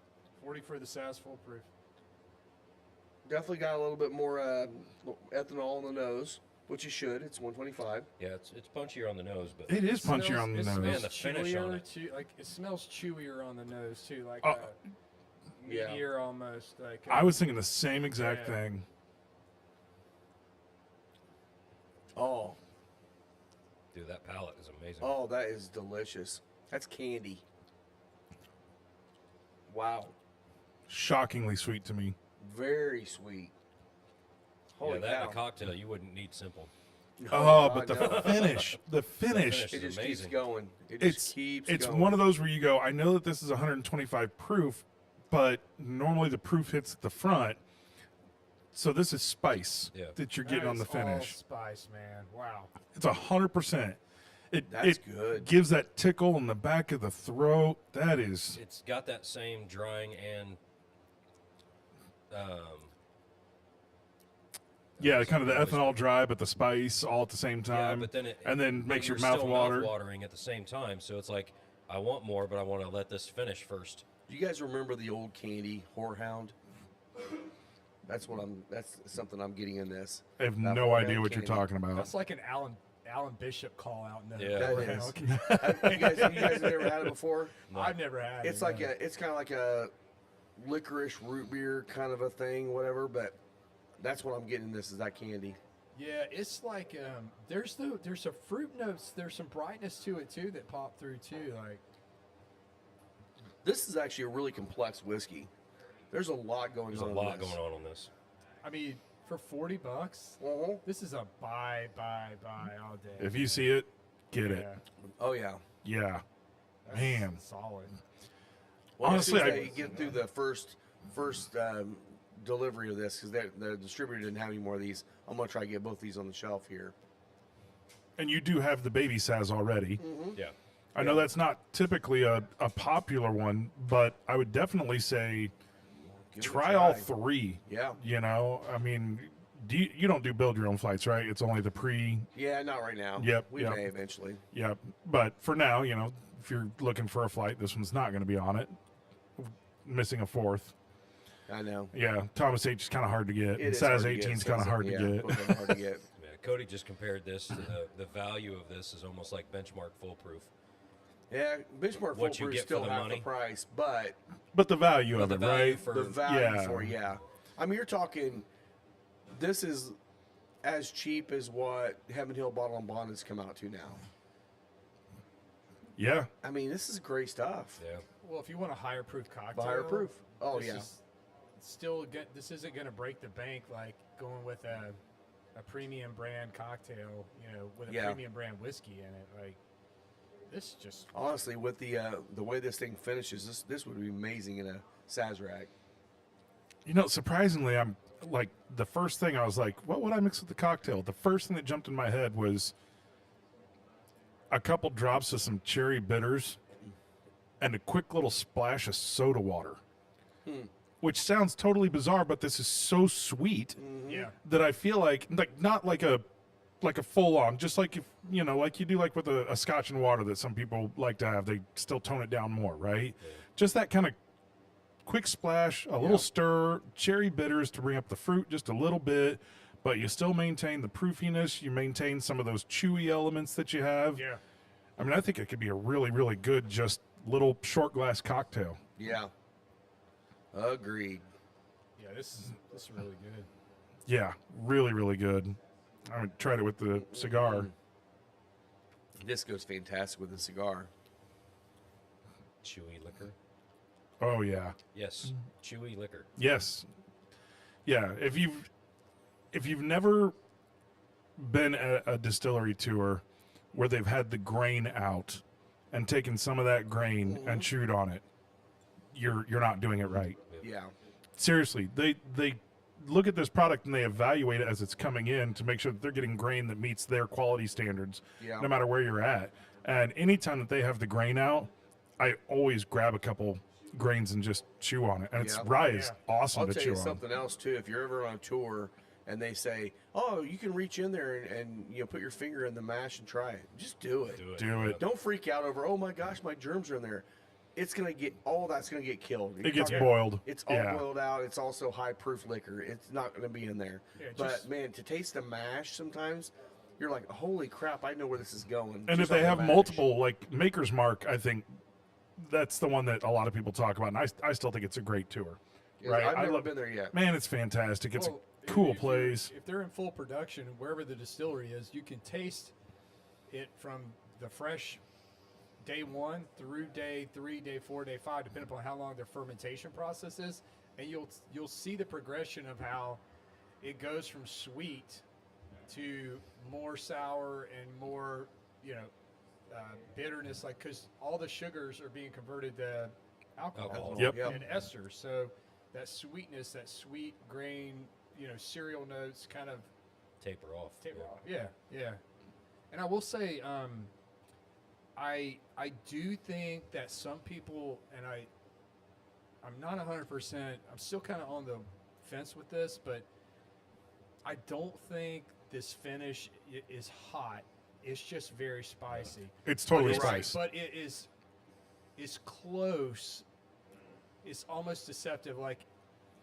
40 for the SAS foolproof. Definitely got a little bit more ethanol on the nose, which you should. It's 125. Yeah, it's punchier on the nose, but It is punchier on the It nose. Man, the finish on chewier it. too. Like it smells chewier on the nose too, like Oh. Yeah. meatier almost. Like I was thinking the same exact Yeah. thing. Oh, dude, that palate is amazing. oh, that is delicious. That's candy. Wow, Shockingly sweet to me. very sweet. yeah, Holy that in cow. a cocktail you wouldn't need simple. Oh, God, but the no. finish, the finish. finish. It just amazing. keeps going. It It's just keeps it's going. one of those where you go, I know that this is 125 proof, but normally the proof hits at the front. So this is spice Yeah. that you're getting on the That is all finish. spice, man. Wow. It's 100%. That's it good. gives that tickle in the back of the throat. That is, It's got that same drying and yeah, kind of the ethanol dry, but the spice all at the same yeah, time. but then it and then but makes your you're mouth still water. watering at the same time. So it's like I want more, but I want to let this finish first. Do you guys remember the old candy Whorehound? That's something I'm getting in this. I have That no Whorehound idea what you're candy. talking about. That's like an Alan Bishop call out in the Yeah. That Whorehound. is. You guys have never had it before? I've never had It's it. like no. it's kind of like a licorice root beer kind of a thing, whatever. But that's what I'm getting in this is that candy. Yeah, it's like there's a fruit notes. There's some brightness to it too that pop through too. Like This is actually a really complex whiskey. There's a lot going There's on. a lot going on this. I mean, for $40, Uh-huh. this is a buy all day. If you see it, get it. Yeah, Oh yeah. Yeah. that's Man. solid. Well, Honestly, as soon as I- they get through the first delivery of this, because the distributor didn't have any more of these, I'm gonna try to get both these on the shelf here. And you do have the baby Saz already. Mm-hmm. Yeah. I know that's not typically a popular one, but I would definitely say Give it a try all 3. Yeah. You know, I mean, you don't do build your own flights, right? It's only the pre. Yeah, not right now. Yep, We yep. may eventually. Yep. But for now, you know, if you're looking for a flight, this one's not going to be on it. Missing a 4th. I know. Yeah, Thomas H is kind of hard to get. It and is hard Saz to get. 18 is kind of hard to Yeah, get. both of them hard to get. Yeah, Cody just compared this to the value of this is almost like benchmark foolproof. Yeah, benchmark What you foolproof get for still the half money. the price, but But the value But of the it, value right? for the value Yeah. for I mean, you're talking. This is as cheap as what Heaven Hill Bottle and Bond has come out to now. Yeah. I mean, this is great stuff. Yeah. Well, if you want a higher proof cocktail, Higher proof. Oh this yeah. is still good. This isn't going to break the bank like going with a premium brand cocktail, you know, with a Yeah. premium brand whiskey in it. Like this just Honestly, with the way this thing finishes, this would be amazing in a Sazerac. You know, surprisingly, I'm like, the first thing I was like, what would I mix with the cocktail? The first thing that jumped in my head was a couple drops of some cherry bitters and a quick little splash of soda water. Which sounds totally bizarre, but this is so sweet yeah. that I feel like not like a full on, just like if you know, like you do like with a scotch and water that some people like to have, they still tone it down more, right? Just that kind of quick splash, a little stir, cherry bitters to bring up the fruit just a little bit, but you still maintain the proofiness, you maintain some of those chewy elements that you have. Yeah. I mean, I think it could be a really, really good just little short glass cocktail. Yeah. Agreed. Yeah, this is really good. Yeah, really, really good. I tried it with the cigar. This goes fantastic with the cigar. Chewy liquor. Oh yeah. Yes. Chewy liquor. Yes. Yeah. If you've never been at a distillery tour where they've had the grain out and taken some of that grain and chewed on it, you're not doing it right. Yeah. Seriously, they look at this product and they evaluate it as it's coming in to make sure that they're getting grain that meets their quality standards, Yeah. no matter where you're at. And anytime that they have the grain out, I always grab a couple grains and just chew on it. And it's Yeah. rye is awesome I'll to tell chew you on. something else too. If you're ever on tour and they say, "Oh, you can reach in there and put your finger in the mash and try it," just do it. Do it. Don't freak out over, "Oh my gosh, my germs are in there." It's gonna get that's gonna get killed. It gets You're boiled. It's all Yeah. boiled out. It's also high proof liquor. It's not gonna be in there. Yeah, but just- man, to taste the mash sometimes, you're like, "Holy crap, I know where this is going." And if just they on the have mash. multiple, like Maker's Mark, I think that's the one that a lot of people talk about. And I still think it's a great tour. Yeah, Right? I've I never love- been there yet. Man, it's fantastic. It's Well, a cool if you're- place. If they're in full production, wherever the distillery is, you can taste it from the fresh day 1 through day 3, day 4, day 5, depending upon how long their fermentation process is, and you'll see the progression of how it goes from sweet to more sour and more, bitterness, like because all the sugars are being converted to alcohol Yep. Yep. and esters. So that sweetness, that sweet grain, cereal notes kind of Taper off. taper off. Yeah. And I will say, I do think that some people, and I'm not 100%. I'm still kind of on the fence with this, but I don't think this finish is hot. It's just very spicy. It's totally You're right. spice. But it is close. It's almost deceptive. Like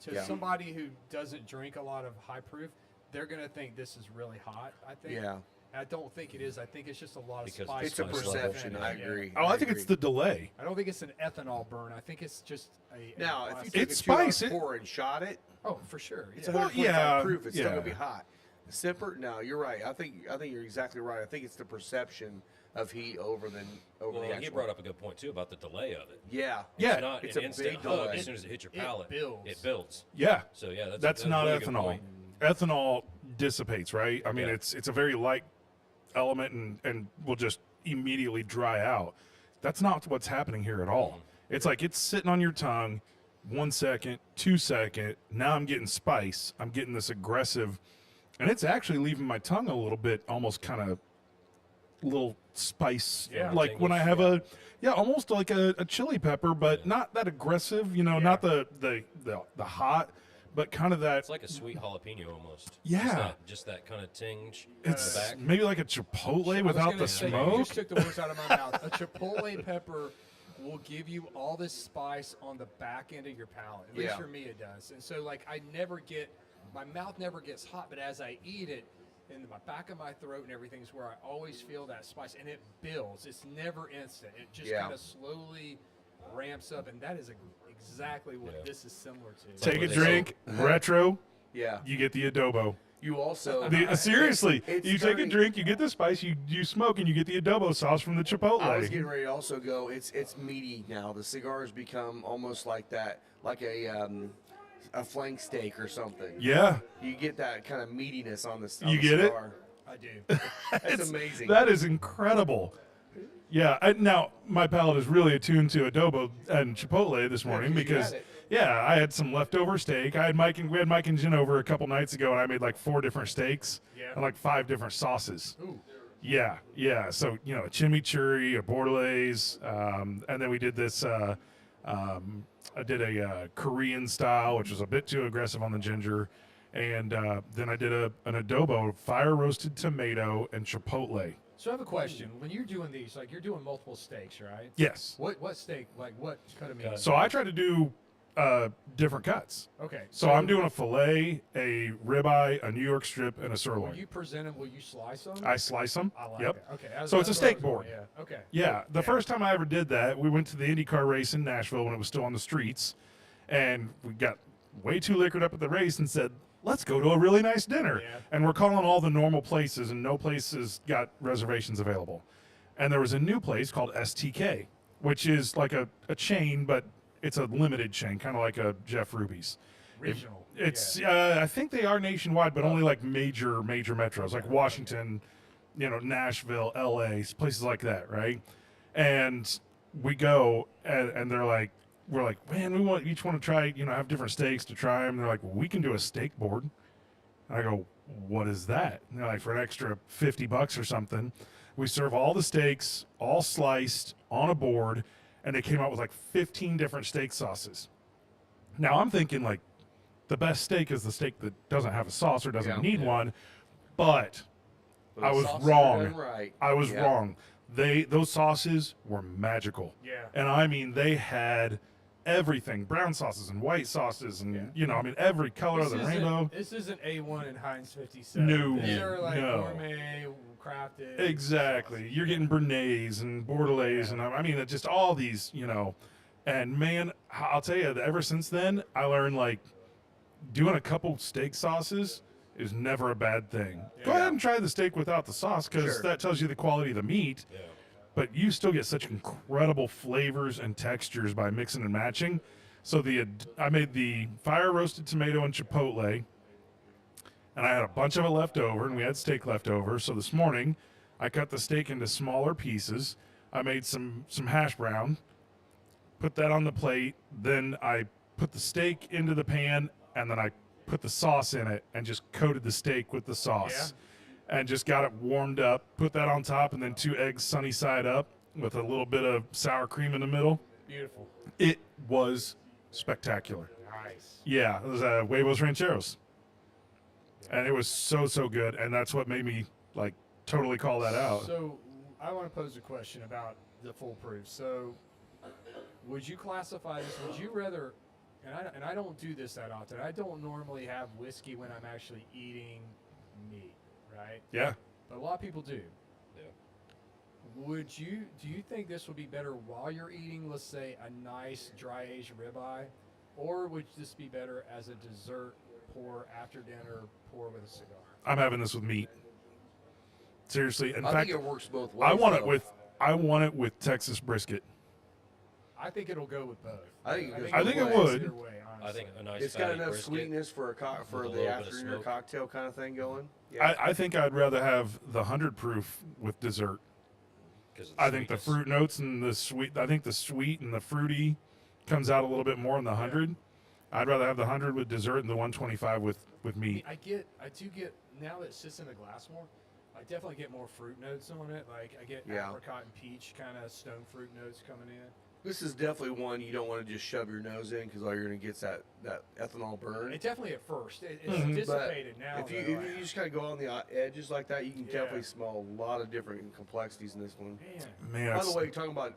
to Yeah. somebody who doesn't drink a lot of high proof, they're gonna think this is really hot. I think. Yeah. I don't think it is. I think it's just a lot of Because spice. It's a Spice level. perception. finish. I Yeah. agree. Oh, I think it's agree. the delay. I don't think it's an ethanol burn. I think it's just a Now, if you classic- take It's a 2-ounce spice. pour and shot it, oh, for sure. it's Yeah. 125 yeah, proof. It's still yeah. gonna be hot. The sipper, no, you're right. I think you're exactly right. I think it's the perception of heat over the Well, actual. he brought up a good point too about the delay of it. Yeah. Yeah. It's not It's an a instant big hug delay. as soon as it hits your It palate. builds. It builds. Yeah. So yeah, That's a not really good ethanol. point. Ethanol dissipates, right? I mean, Yeah. it's a very light element and will just immediately dry out. That's not what's happening here at all. It's like it's sitting on your tongue 1 second, 2 second. Now I'm getting spice. I'm getting this aggressive, and it's actually leaving my tongue a little bit, almost kind of little spice. Yeah. Like when I have almost like a chili pepper, but not that aggressive. Not the hot, but kind of that. It's like a sweet jalapeno almost. Yeah. Just that kind of tinge It's in the back. maybe like a chipotle I was without gonna the say, You smoke. just took the words out of my mouth. A chipotle pepper will give you all this spice on the back end of your palate. At least Yeah. for me, it does. And so, like, my mouth never gets hot, but as I eat it, in the back of my throat and everything is where I always feel that spice, and it builds. It's never instant. It just Yeah. kind of slowly ramps up, and that is exactly what Yeah. this is similar to. Take a what they drink, retro, Yeah. you get the adobo. You also Seriously, it's you take a starting- drink, you get the spice, you smoke, and you get the adobo sauce from the chipotle. I was getting ready to also go. It's meaty now. The cigars become almost like that, like a flank steak or something. Yeah, You get that kind of meatiness on the. You get it? cigar. I do. That's amazing. that is incredible. Yeah, now my palate is really attuned to adobo and chipotle this morning you because, had it. yeah, I had some leftover steak. We had Mike and Jen over a couple nights ago, and I made like 4 different steaks Yeah. and like 5 different sauces. Ooh. Yeah. So a chimichurri, a bordelaise, and then we did this. I did a Korean style, which was a bit too aggressive on the ginger, and then I did an adobo, fire roasted tomato and chipotle. So I have a question. When you're doing these, like you're doing multiple steaks, right? Yes. What steak? Like what cut of meat? So I try to do different cuts. Okay. So I'm doing a fillet, a ribeye, a New York strip, and a When sirloin. you present them, will you slice them? I slice them. I like Yep. it. Okay. So it's a that's what I steak was going, board. Yeah. Okay. Yeah, the first time I ever did that, we went to the IndyCar race in Nashville when it was still on the streets, and we got way too liquored up at the race and said, let's go to a really nice dinner. Yeah. And we're calling all the normal places, and no places got reservations available. And there was a new place called STK, which is like a chain, but it's a limited chain, kind of like a Jeff Ruby's. Regional. It's I think they are nationwide, but only like major metros, like Washington, Nashville, LA, places like that, right? And we go, and they're like, we're like, man, we want each one to try, have different steaks to try them. They're like, well, we can do a steak board. And I go, what is that? And they're like, for an extra $50 or something. We serve all the steaks, all sliced on a board, and they came out with like 15 different steak sauces. Now I'm thinking like the best steak is the steak that doesn't have a sauce or doesn't need one, but But I the was sauces are wrong. done right. I was Yeah. wrong. Those sauces were magical. Yeah. And I mean, they had everything: brown sauces and white sauces, and I mean, every color of the rainbow. This isn't A1 and Heinz 57. No, These are like no. gourmet, crafted. Exactly. You're getting Bernays and Bordelaise, and I mean, just all these, And man, I'll tell you, ever since then, I learned like doing a couple steak sauces is never a bad thing. Go ahead and try the steak without the sauce, because that tells you the quality of the meat. Yeah. But you still get such incredible flavors and textures by mixing and matching. So I made the fire roasted tomato and chipotle, and I had a bunch of it left over, and we had steak left over. So this morning, I cut the steak into smaller pieces. I made some hash brown, put that on the plate. Then I put the steak into the pan, and then I put the sauce in it and just coated the steak with the sauce. And just got it warmed up, put that on top, and then 2 eggs sunny side up with a little bit of sour cream in the middle. Beautiful. It was spectacular. Nice. Yeah, it was Huevos Rancheros. And it was so good, and that's what made me like totally call that out. So I want to pose a question about the foolproof. So would you classify this? Would you rather? And I don't do this that often. I don't normally have whiskey when I'm actually eating meat, right? Yeah. But a lot of people do. Yeah. Do you think this would be better while you're eating, let's say, a nice dry aged ribeye, or would this be better as a dessert, pour after dinner, pour with a cigar? I'm having this with meat. Seriously, in I fact, think it works both ways. I want though. it with Texas brisket. I think it'll go with both. I think it goes I think it both ways. would. Either way, I think a nice It's got fatty enough brisket sweetness for with a the little bit of after dinner smoke. cocktail kind of thing going. Yeah. I think I'd rather have the 100 proof with dessert. 'cause of I think the sweetness. fruit notes and the sweet. I think the sweet and the fruity comes out a little bit more in the 100. I'd rather have the 100 with dessert and the 125 with meat. I do get, now that it sits in the glass more, I definitely get more fruit notes on it. Like I get Yeah. apricot and peach kind of stone fruit notes coming in. This is definitely one you don't want to just shove your nose in because all you're going to get is that ethanol burn. It definitely at first. It's Mhm. dissipated now. If you just kind of go on the edges like that, you can definitely smell a lot of different complexities in this one. Man, Man, By that's- the way, talking about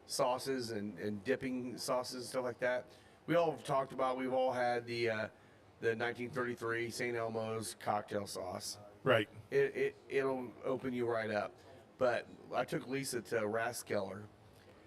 sauces and dipping sauces and stuff like that, we all have talked about. We've all had the 1933 St. Elmo's cocktail sauce. right. It'll open you right up. But I took Lisa to Rathskeller,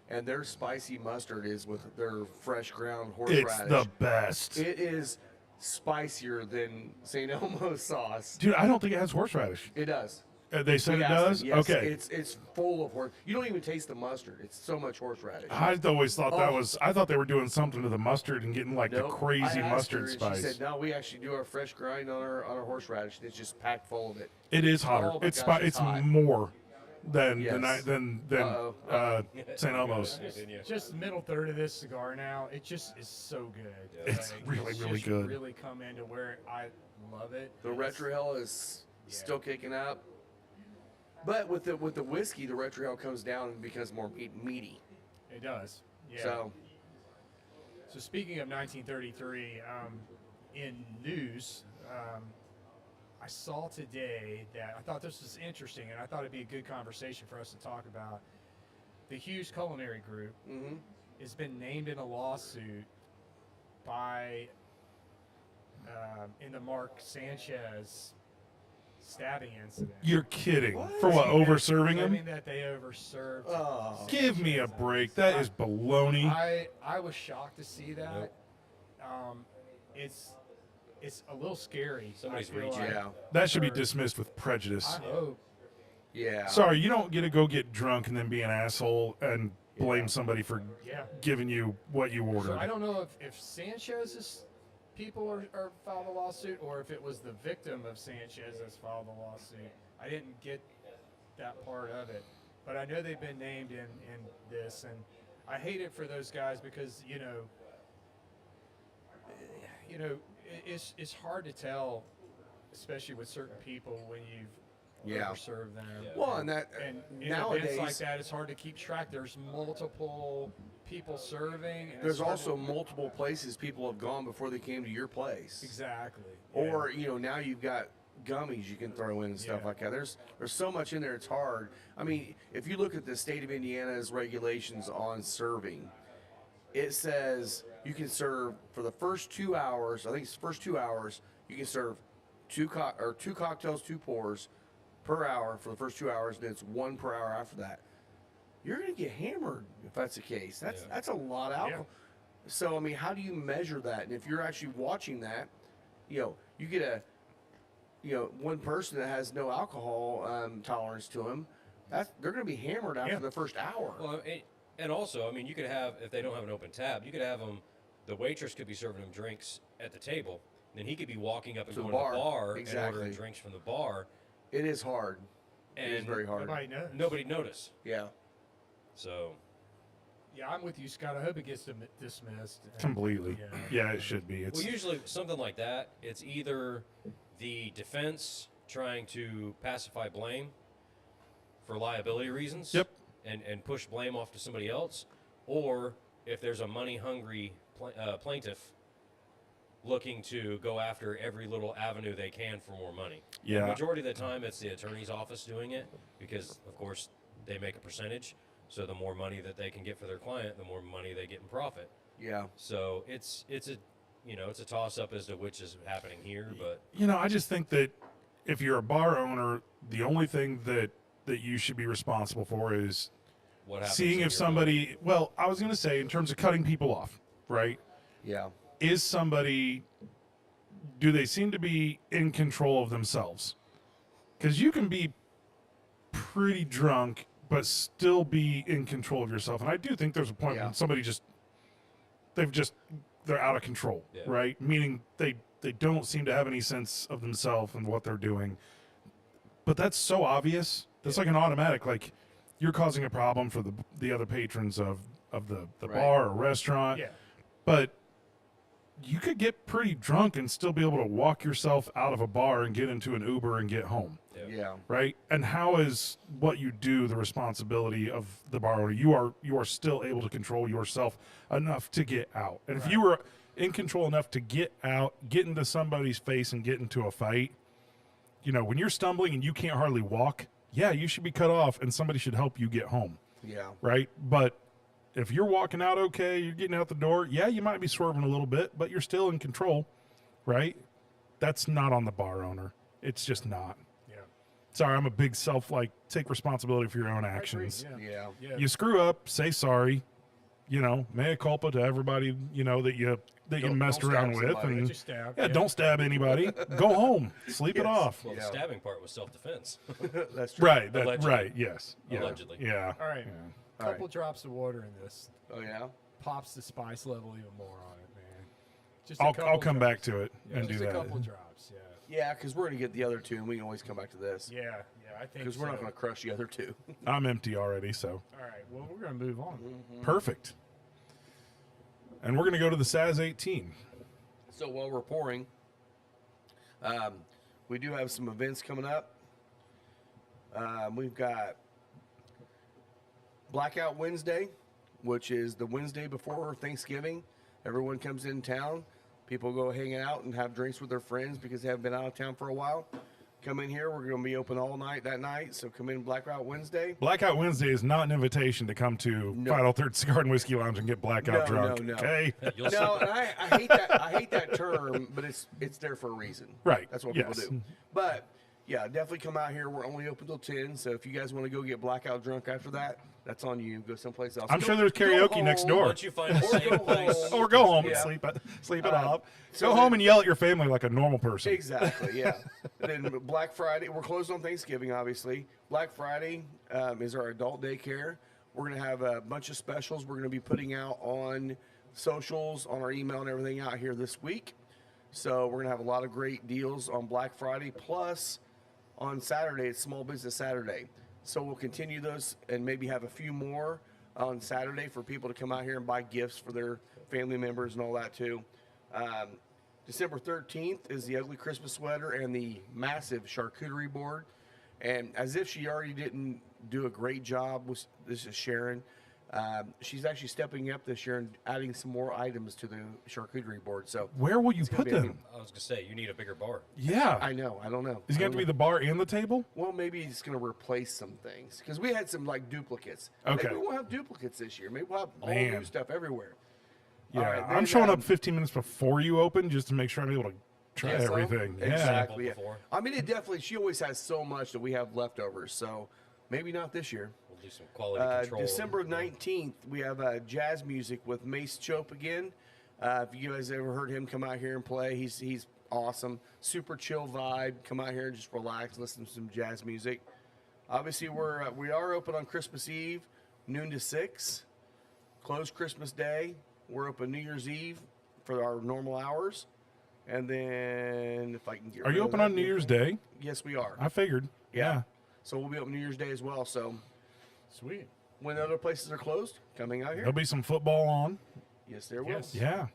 and their spicy mustard is with their fresh ground horseradish. It's the best. It is spicier than St. Elmo's sauce. Dude, I don't think it has horseradish. It does. They said We it asked does? them, yes, Okay. It's full of horse. You don't even taste the mustard. It's so much horseradish. I always thought that Oh. was. I thought they were doing something to the mustard and getting like the Nope. crazy I asked mustard her, and spice. She said, "No, we actually do our fresh grind on our horseradish. It's just packed full of it." It is hotter. Oh my it's gosh, it's it's hot. more than Yes. than Uh-oh. St. Elmo's. just the middle third of this cigar now, it just is so good. It's really, really just good. Really come into where I love it. The retrohale is still kicking up, but with the whiskey, the retrohale comes down and becomes more meaty. It does. Yeah. So So speaking of 1933, in news, I saw today that I thought this was interesting, and I thought it'd be a good conversation for us to talk about. The Hughes Culinary Group has been named in a lawsuit by in the Mark Sanchez stabbing incident. You're kidding. For what? Over serving him? Claiming that they overserved. Oh. Give me a break. That is baloney. I was shocked to see that. It's a little scary. Somebody's I feel reaching. like. yeah, That should be dismissed with prejudice. I hope. yeah. Sorry, you don't get to go get drunk and then be an asshole and blame somebody for Yeah. giving you what you So ordered. I don't know if Sanchez's people are filed a lawsuit or if it was the victim of Sanchez that's filed the lawsuit. I didn't get that part of it, but I know they've been named in this, and I hate it for those guys because it's hard to tell, especially with certain people when you've Yeah. overserve them. Yeah. Well, and that And in nowadays events like that, it's hard to keep track. There's multiple people serving. And there's it's hard also to, multiple places people have gone before they came to your place. exactly. Or now you've got gummies you can throw in and stuff Yeah. like that. There's so much in there. It's hard. I mean, if you look at the state of Indiana's regulations on serving, it says you can serve for the first 2 hours. I think it's the first 2 hours. You can serve two cocktails, 2 pours per hour for the first 2 hours, and it's 1 per hour after that. You're gonna get hammered if that's the case. That's a lot of alcohol. So I mean, how do you measure that? And if you're actually watching that, you get a one person that has no alcohol tolerance to them, they're going to be hammered after the first hour. Well, and also, I mean, you could have, if they don't have an open tab, you could have them, the waitress could be serving them drinks at the table. Then he could be walking up and To the going to the bar. bar Exactly. and ordering drinks from the bar. It is hard. It is And very hard. Nobody knows. Nobody notice. Yeah. So, Yeah, I'm with you, Scott. I hope it gets dismissed. Completely. Yeah. Yeah, it should be. It's well, usually something like that, it's either the defense trying to pacify blame for liability reasons. Yep. And push blame off to somebody else, or if there's a money-hungry plaintiff looking to go after every little avenue they can for more money. Yeah. The majority of the time, it's the attorney's office doing it because, of course, they make a percentage. So the more money that they can get for their client, the more money they get in profit. Yeah. So it's a toss-up as to which is happening here, but I just think that if you're a bar owner, the only thing that you should be responsible for is what happens seeing in if your somebody, well, I was going to say in terms of cutting people off, right? Yeah. Is somebody, do they seem to be in control of themselves? Because you can be pretty drunk but still be in control of yourself. And I do think there's a point when somebody they're out of control, right? Meaning they don't seem to have any sense of themselves and what they're doing. But that's so obvious. That's like an automatic, like you're causing a problem for the other patrons of the bar or restaurant. Yeah. But you could get pretty drunk and still be able to walk yourself out of a bar and get into an Uber and get home. Yeah. Right? And how is what you do the responsibility of the bar owner? You are still able to control yourself enough to get out. And if you were in control enough to get out, get into somebody's face and get into a fight, when you're stumbling and you can't hardly walk, you should be cut off and somebody should help you get home. Yeah. Right? But if you're walking out okay, you're getting out the door, you might be swerving a little bit, but you're still in control, right? That's not on the bar owner. It's just not. Yeah. Sorry, I'm a big take responsibility for your own I agree, actions. Yeah. Yeah. You screw up, say sorry, mea culpa to everybody, that you messed don't around stab with. somebody. And Just stab, don't stab anybody. Go home. Sleep it off. well, the stabbing part was self-defense. That's true. Right. Allegedly. Right. Yes. Yeah. Allegedly. Yeah. All right. Yeah. Couple drops of water in this Oh yeah. pops the spice level even more on it, man. Just a I'll couple come drops. back to it and do Just a that. couple drops, Yeah, because we're gonna get the other two, and we can always come back to this. yeah, I think Because we're not so. gonna crush the other two. I'm empty already, so All right, well, we're gonna move on. perfect. And we're going to go to the Saz 18. So while we're pouring, we do have some events coming up. We've got Blackout Wednesday, which is the Wednesday before Thanksgiving. Everyone comes in town. People go hang out and have drinks with their friends because they haven't been out of town for a while. Come in here. We're going to be open all night that night. So come in Blackout Wednesday. Blackout Wednesday is not an invitation to come to Final Third Cigar and Whiskey Lounge and get blackout drunk. No. Okay. You'll see. No, and I hate that. I hate that term, but it's there for a reason. Right. That's what Yes. people do. But yeah, definitely come out here. We're only open till 10. So if you guys want to go get blackout drunk after that, that's on you. Go someplace else. I'm Go- sure there's go karaoke next home. door. Once you find a Or safe go place, home. Or go home Yeah. and sleep it off. so Go home and yell at your family like a normal person. Exactly, yeah. Then Black Friday, we're closed on Thanksgiving, obviously. Black Friday is our adult daycare. We're going to have a bunch of specials we're going to be putting out on socials, on our email and everything out here this week. So we're going to have a lot of great deals on Black Friday. Plus, on Saturday, it's Small Business Saturday. So we'll continue those and maybe have a few more on Saturday for people to come out here and buy gifts for their family members and all that too. December 13th is the ugly Christmas sweater and the massive charcuterie board. And as if she already didn't do a great job, this is Sharon. She's actually stepping up this year and adding some more items to the charcuterie board. So Where will you it's gonna put be a them? I was gonna say you need a bigger bar. Yeah. I know. I don't know. Is it going to be the bar and the table? Well, maybe he's going to replace some things because we had some like duplicates. Okay. Maybe we won't have duplicates this year. Maybe we'll have all Man. new stuff everywhere. Yeah. All right, I'm then, showing up 15 minutes before you open just to make sure I'm able to try Yeah, so? everything. Yeah. Exactly. Yeah. Before. I mean, it definitely. She always has so much that we have leftovers. So maybe not this year. We'll do some quality control. December 19th, we have jazz music with Mace Chope again. If you guys ever heard him come out here and play, he's awesome. Super chill vibe. Come out here and just relax, listen to some jazz music. Obviously, we are open on Christmas Eve, noon to 6. Closed Christmas Day. We're open New Year's Eve for our normal hours. And then, if I can get Are rid you of open that on New real Year's quick. Day? Yes, we are. I figured. Yeah. So we'll be open New Year's Day as well. So Sweet. when other places are closed, coming out here. There'll be some football on. Yes, there will. Yes. Yeah.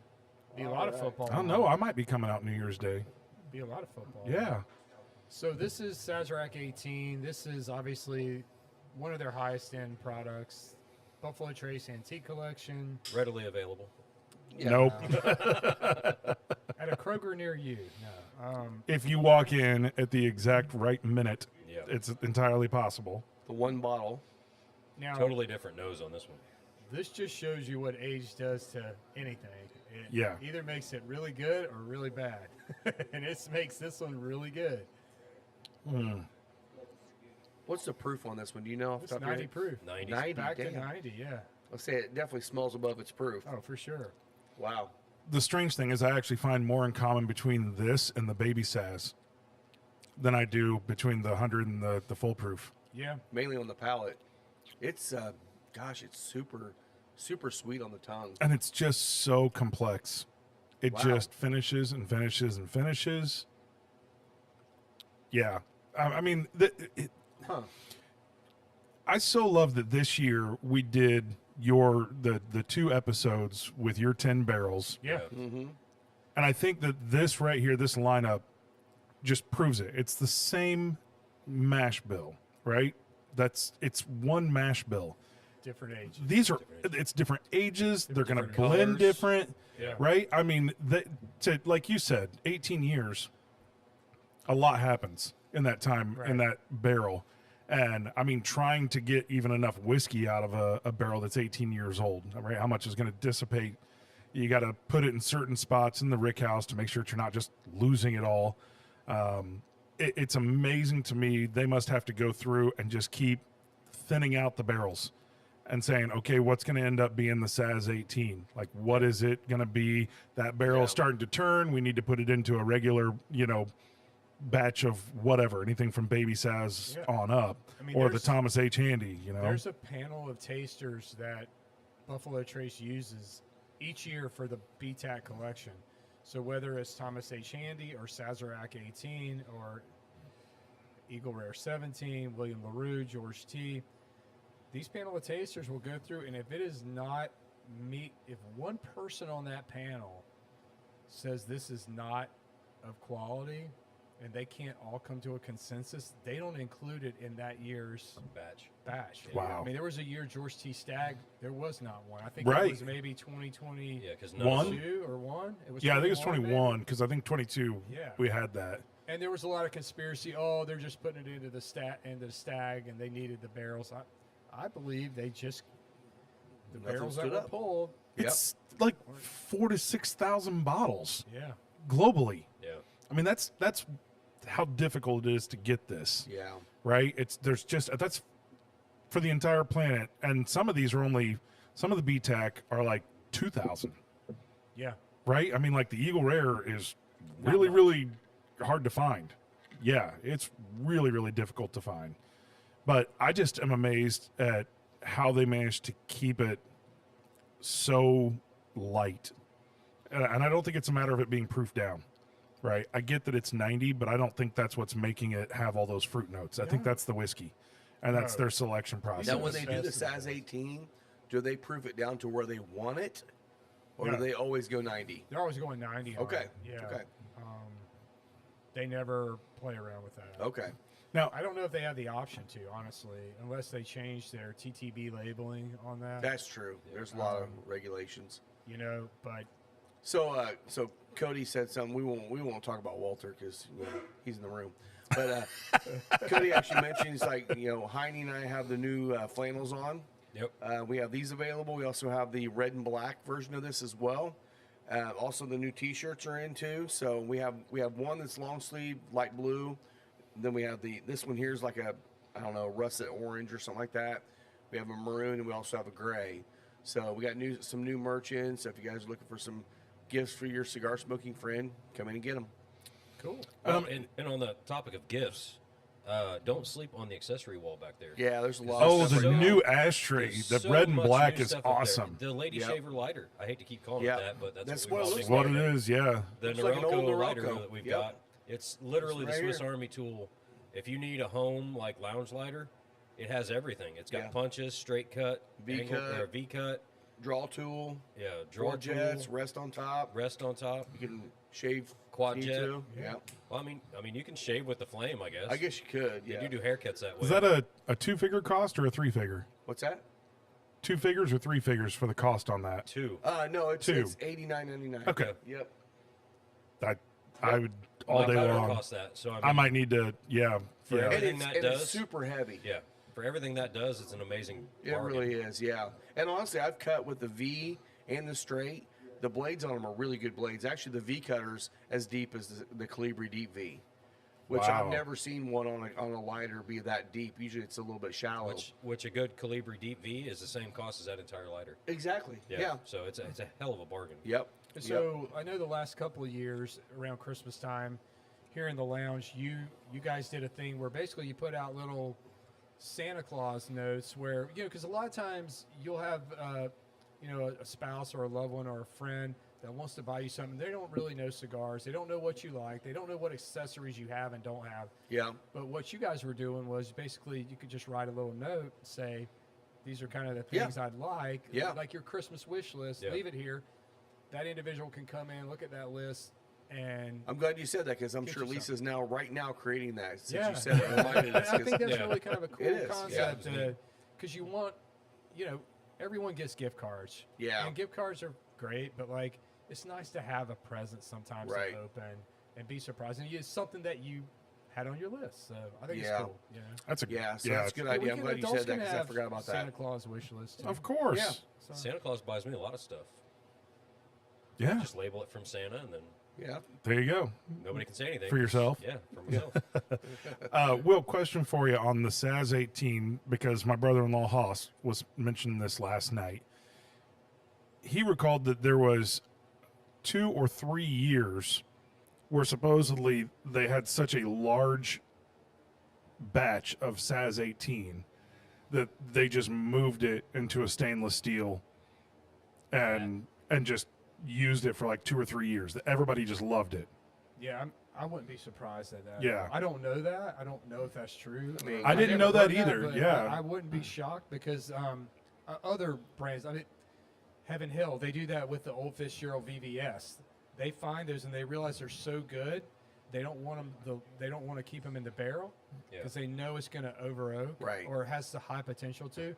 Be a lot of football. I don't know. I might be coming out New Year's Day. Be a lot of football. Yeah. So this is Sazerac 18. This is obviously one of their highest end products. Buffalo Trace Antique Collection Readily available. Yeah. Nope. at a Kroger near you. No. If you walk in at the exact right minute, Yeah. it's entirely possible. The one bottle. Now, Totally different nose on this one. this just shows you what age does to anything. It Yeah. either makes it really good or really bad. And it makes this one really good. What's the proof on this one? Do you know off the It's top of your 90 head? proof. 90s. 90, Back to damn. 90, yeah. Let's say it definitely smells above its proof. Oh, for sure. Wow. The strange thing is I actually find more in common between this and the baby Saz than I do between the 100 and the full proof. Yeah. Mainly on the palate. It's, gosh, it's super, super sweet on the tongue. And it's just so complex. It Wow. just finishes and finishes and finishes. Yeah. I mean, Huh. I so love that this year we did the 2 episodes with your 10 barrels. Yeah. Mm-hmm. And I think that this right here, this lineup, just proves it. It's the same mash bill, right? It's one mash bill. Different age. These are it's different ages. They're going to Different blend colors. different, Yeah. right? I mean, like you said, 18 years. A lot happens in that time in Right. that barrel. And I mean, trying to get even enough whiskey out of a barrel that's 18 years old, right? How much is going to dissipate? You got to put it in certain spots in the rick house to make sure that you're not just losing it all. It's amazing to me. They must have to go through and just keep thinning out the barrels and saying, okay, what's going to end up being the Saz 18? Like, what is it going to be? That barrel is starting to turn. We need to put it into a regular, batch of whatever, anything from baby Saz Yeah. on up, I mean, or the there's- Thomas H. Handy, There's a panel of tasters that Buffalo Trace uses each year for the BTAC collection. So whether it's Thomas H. Handy or Sazerac 18 or Eagle Rare 17, William LaRue, George T., these panel of tasters will go through, and if it is not meet, if one person on that panel says this is not of quality, and they can't all come to a consensus, they don't include it in that year's batch. Wow. I mean, there was a year George T. Stagg, there was not one. I think Right. it was maybe 2022 Yeah, because One? or one. It was Yeah, I think it's 21, maybe? 21 because I think 22 Yeah. we had that. And there was a lot of conspiracy. Oh, they're just putting it into the stag, and they needed the barrels. I believe they just the Nothing barrels that stood were up. pulled. It's like 4,000 to 6,000 bottles Yeah. globally. Yeah. I mean, that's how difficult it is to get this, Yeah. right? That's for the entire planet, and some of these are some of the BTAC are like 2,000, Yeah. right? I mean, like the Eagle Rare is really, really hard to find. Yeah, it's really, really difficult to find. But I just am amazed at how they managed to keep it so light. And I don't think it's a matter of it being proofed down, right? I get that it's 90, but I don't think that's what's making it have all those fruit notes. I think that's the whiskey, and that's No. their selection process. Now, when they do the Best of Saz 18, do they proof it down to where they want it? Or No. do they always go 90? They're always going 90 on Okay. it. Yeah. Okay. They never play around with that. Okay. Now, I don't know if they have the option to, honestly, unless they change their TTB labeling on that. That's true. There's a lot of regulations. You know, but So, so Cody said something. We won't talk about Walter because he's in the room. But Cody actually mentioned, he's like, Heine and I have the new flannels on. Yep. We have these available. We also have the red and black version of this as well. Also, the new T-shirts are in too. So we have one that's long sleeve, light blue. Then we have this one here is like a, I don't know, russet orange or something like that. We have a maroon, and we also have a gray. So we got some new merch in. So if you guys are looking for some gifts for your cigar smoking friend, come in and get them. cool. And on the topic of gifts, don't sleep on the accessory wall back there. Yeah, there's a lot. oh, of the stuff right new now. ashtray, There's the so red and much black new is stuff up there. awesome. The Lady Yep. Shaver lighter. I hate to keep calling Yep. it that, but that's That's what what we've it all What seen. it is, yeah. The Looks like an old Norelco lighter Norelco. that we've Yep. got. It's literally It's the right Swiss here. Army tool. If you need a home like lounge lighter, it has everything. It's got Yeah. punches, straight cut, V-cut. V cut, Draw tool, yeah, drawer draw jets, tool, rest on top. rest on top. You can shave Quad if you jet. need to. Yeah. Well, I mean, you can shave with the flame, I guess. I guess you could. They Yeah. do haircuts that way. Is that a 2-figure cost or a 3-figure? What's that? 2 figures or 3 figures for the cost on that? two? No, it's Two. $89.99. Okay. Yep. I would all My day cutter long. costs that, so I might need to, yeah. For yeah. And everything it's, that and it's does. super heavy. Yeah, for everything that does, it's an amazing. It bargain. really is, yeah. And honestly, I've cut with the V and the straight. The blades on them are really good blades. Actually, the V cutter's as deep as the Calibri Deep V, which Wow. I've never seen one on a lighter be that deep. Usually, it's a little bit shallow. Which a good Calibri Deep V is the same cost as that entire lighter. Exactly. Yeah. So it's a hell of a bargain. Yep. So I know the last couple of years around Christmas time, here in the lounge, you guys did a thing where basically you put out little Santa Claus notes where because a lot of times you'll have a spouse or a loved one or a friend that wants to buy you something. They don't really know cigars. They don't know what you like. They don't know what accessories you have and don't have. Yeah. But what you guys were doing was basically you could just write a little note and say, these are kind of the Yeah. things I'd like. Yeah. Like your Christmas wish list. Yeah. Leave it here. That individual can come in, look at that list, and I'm glad you said that because I'm Get sure you Lisa's now right now creating that since yeah, you said it. Reminded us, I think 'cause- that's Yeah. really kind of a cool It is, yeah. concept Yeah. because you want, everyone gets gift cards. Yeah. And gift cards are great, but like it's nice to have a present sometimes Right. to open and be surprised. And it's something that you had on your list, so I think Yeah. it's cool. Yeah. That's a Yeah, so yeah, that's a good Yeah, idea. I'm glad you adults said that can because I have forgot about Santa that. Claus wish list. Too. Of course. Yeah. So- Santa Claus buys me a lot of stuff. Yeah. Just label it from Santa, and then Yeah. There you go. nobody can say anything For yourself? Yeah, for myself. Will, question for you on the Saz 18, because my brother-in-law Haas was mentioning this last night. He recalled that there was 2 or 3 years where supposedly they had such a large batch of Saz 18 that they just moved it into a stainless steel and just used it for like 2 or 3 years. That everybody just loved it. Yeah, I wouldn't be surprised at that. Yeah. I don't know that. I don't know if that's true. mean, I I've didn't never know that heard either, but yeah. I wouldn't be shocked because other brands, Heaven Hill, they do that with the Old Fitzgerald VVS. They find those and they realize they're so good, they don't want them. They don't want to keep them in the barrel Yeah. because they know it's going to over oak Right. or it has the high potential to.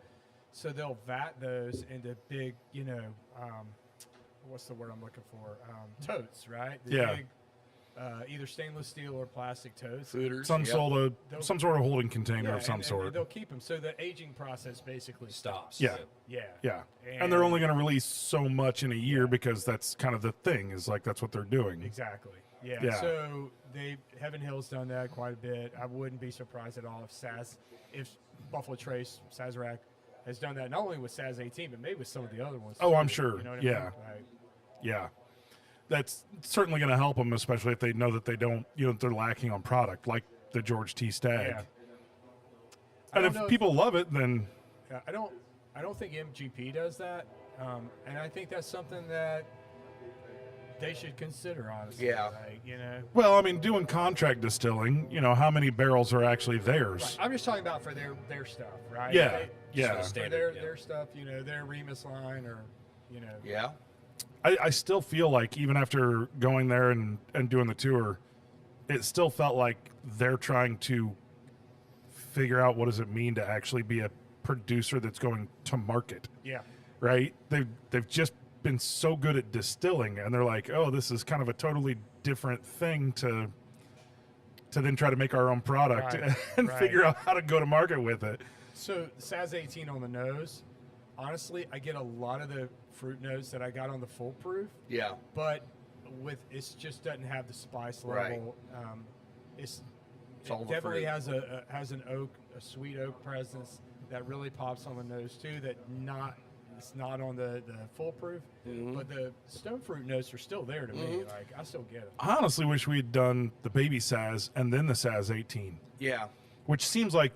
So they'll vat those into big, what's the word I'm looking for? Totes, right? The Yeah. big, either stainless steel or plastic totes. Fooders. Some yep. sort of holding container of some and sort. they'll keep them. So the aging process basically Stops. Yeah. Yeah. Yeah. And they're only going to release so much in a year because that's kind of the thing is like that's what they're doing. Exactly. Yeah. Yeah. So Heaven Hill's done that quite a bit. I wouldn't be surprised at all if Buffalo Trace, Sazerac has done that not only with Saz 18, but maybe with some of the other ones. Oh, too, I'm sure. You know what Yeah. I mean? Like, Yeah. That's certainly going to help them, especially if they know that they don't, they're lacking on product like the George T. Stag. yeah. And don't if know people love it, then Yeah, I don't think MGP does that, and I think that's something that they should consider. Honestly, Yeah. Like, well, I mean, doing contract distilling, how many barrels are actually theirs? I'm just talking about for their stuff, right? Yeah, They- yeah. the For standard, their stuff, their Remus line, or Yeah. I still feel like even after going there and doing the tour, it still felt like they're trying to figure out what does it mean to actually be a producer that's going to market. Yeah. Right? They've just been so good at distilling, and they're like, oh, this is kind of a totally different thing to then try to make our own product Right, and right. figure out how to go to market with it. So Saz 18 on the nose, honestly, I get a lot of the fruit notes that I got on the full proof, Yeah. but it just doesn't have the spice Right. level. It all the definitely fruit. has a sweet oak presence that really pops on the nose too. It's not on the full proof, but the stone fruit notes are still there to me. Like I still get them. I honestly wish we'd done the baby Saz and then the Saz 18, Yeah. which seems like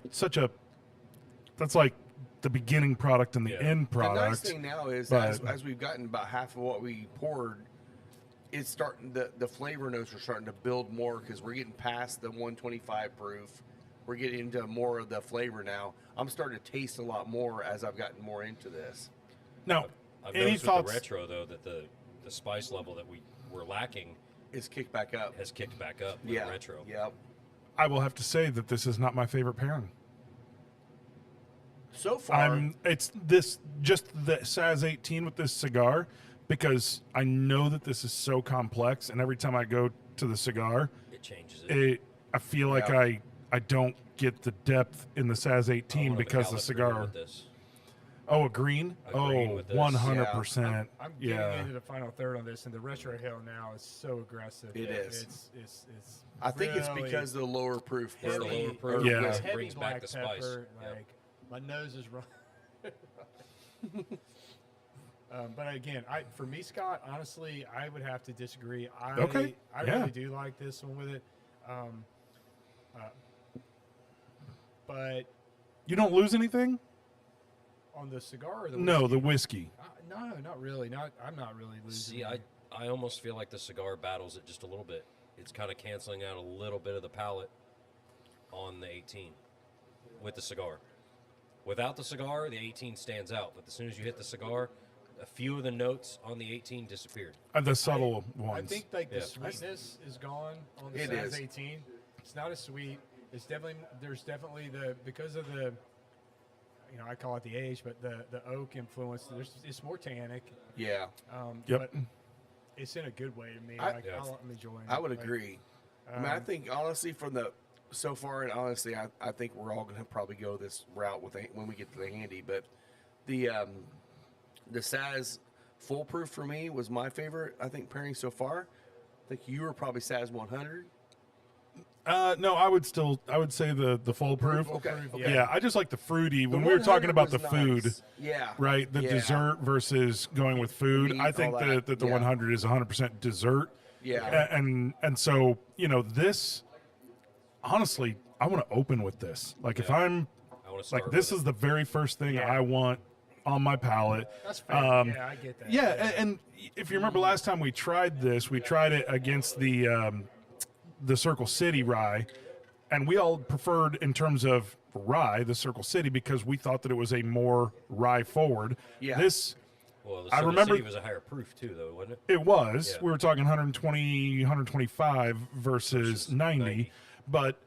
that's like the beginning product and the Yeah. end product. The nice thing now is but- as we've gotten about half of what we poured, it's starting the flavor notes are starting to build more because we're getting past the 125 proof. We're getting into more of the flavor now. I'm starting to taste a lot more as I've gotten more into this. Now, I've any noticed with thoughts? the retro though that the spice level that we were lacking It's kicked back up. has kicked back up with Yeah. the retro. Yep. I will have to say that this is not my favorite pairing. So far, It's this just the Saz 18 with this cigar because I know that this is so complex, and every time I go to the cigar, It changes it. I feel like Yeah. I don't get the depth in the Saz I 18 wanted because call the it green cigar. with this. Oh, a green? A green Oh, with this. 100%. I'm getting Yeah. into the final third on this, and the retro hill now is so aggressive. It is. It's I think it's really because of the lower proof. It's the heavy- lower proof. Yeah. it's It heavy brings black back the spice. pepper. Yep. Like my nose is running. But again, for me, Scott, honestly, I would have to disagree. Okay, I yeah. really do like this one with it. But You don't lose anything? on the cigar or the No, whiskey? the whiskey. No, not really. I'm not really losing. See, I almost feel like the cigar battles it just a little bit. It's kind of canceling out a little bit of the palate on the 18 with the cigar. Without the cigar, the 18 stands out. But as soon as you hit the cigar, a few of the notes on the 18 disappeared. The subtle I ones. think like the Yeah. sweetness is gone on the It Saz is. 18. It's not as sweet. There's definitely because of the, I call it the age, but the oak influence. It's more tannic. Yeah, Yep. But it's in a good way to me. I- Like, Yeah. I'm enjoying. I would it. Like, agree. I mean, I think honestly, from the so far, and honestly, I think we're all going to probably go this route with when we get to the handy. But the Saz foolproof for me was my favorite. I think pairing so far. I think you were probably Saz 100. No, I would say the full proof. Okay. Yeah. I just like the fruity. When The we were talking 100 about the was food, nice. Yeah. right? The Yeah. dessert versus going with food. Meat, I think all that that. the Yeah. 100 is 100% dessert. Yeah. And so, this, honestly, I want to open with this. Like if Yeah. I'm I want to start like, this with is the very first thing Yeah. I want on my palate. That's fair. Yeah, I get that. Yeah, and if you remember last time we tried this, we tried it against the Circle City rye, and we all preferred in terms of rye the Circle City because we thought that it was a more rye forward. Yeah. This well, the I Circle remember- City was a higher proof too, though, wasn't it? it was. Yeah. We were talking 120, 125 versus 90, 90. but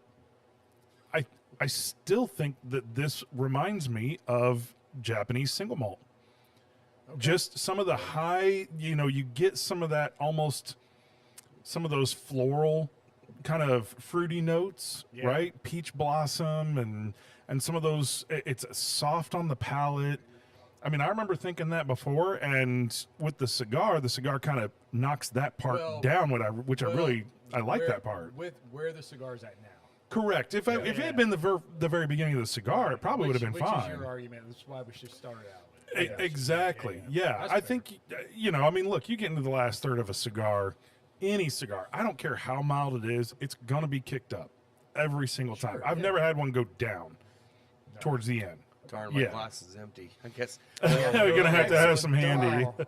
I still think that this reminds me of Japanese single malt. Just some of the high, you get some of that some of those floral kind of fruity notes, Yeah. right? Peach blossom and some of those, it's soft on the palate. I mean, I remember thinking that before, and with the cigar kind of knocks that part Well, down, which I like Where- that part. With where the cigar's at now. Correct. If it had been the very beginning of the cigar, it probably would have been which fine. is your argument. That's why we should start out with it. Exactly. Yeah. That's I fair. think, I mean, look, you get into the last third of a cigar, any cigar, I don't care how mild it is, it's going to be kicked up every single time. I've never had one go down towards the end. Darn, my Yeah. glass is empty. I guess. We're going to have to have some handy. Oh,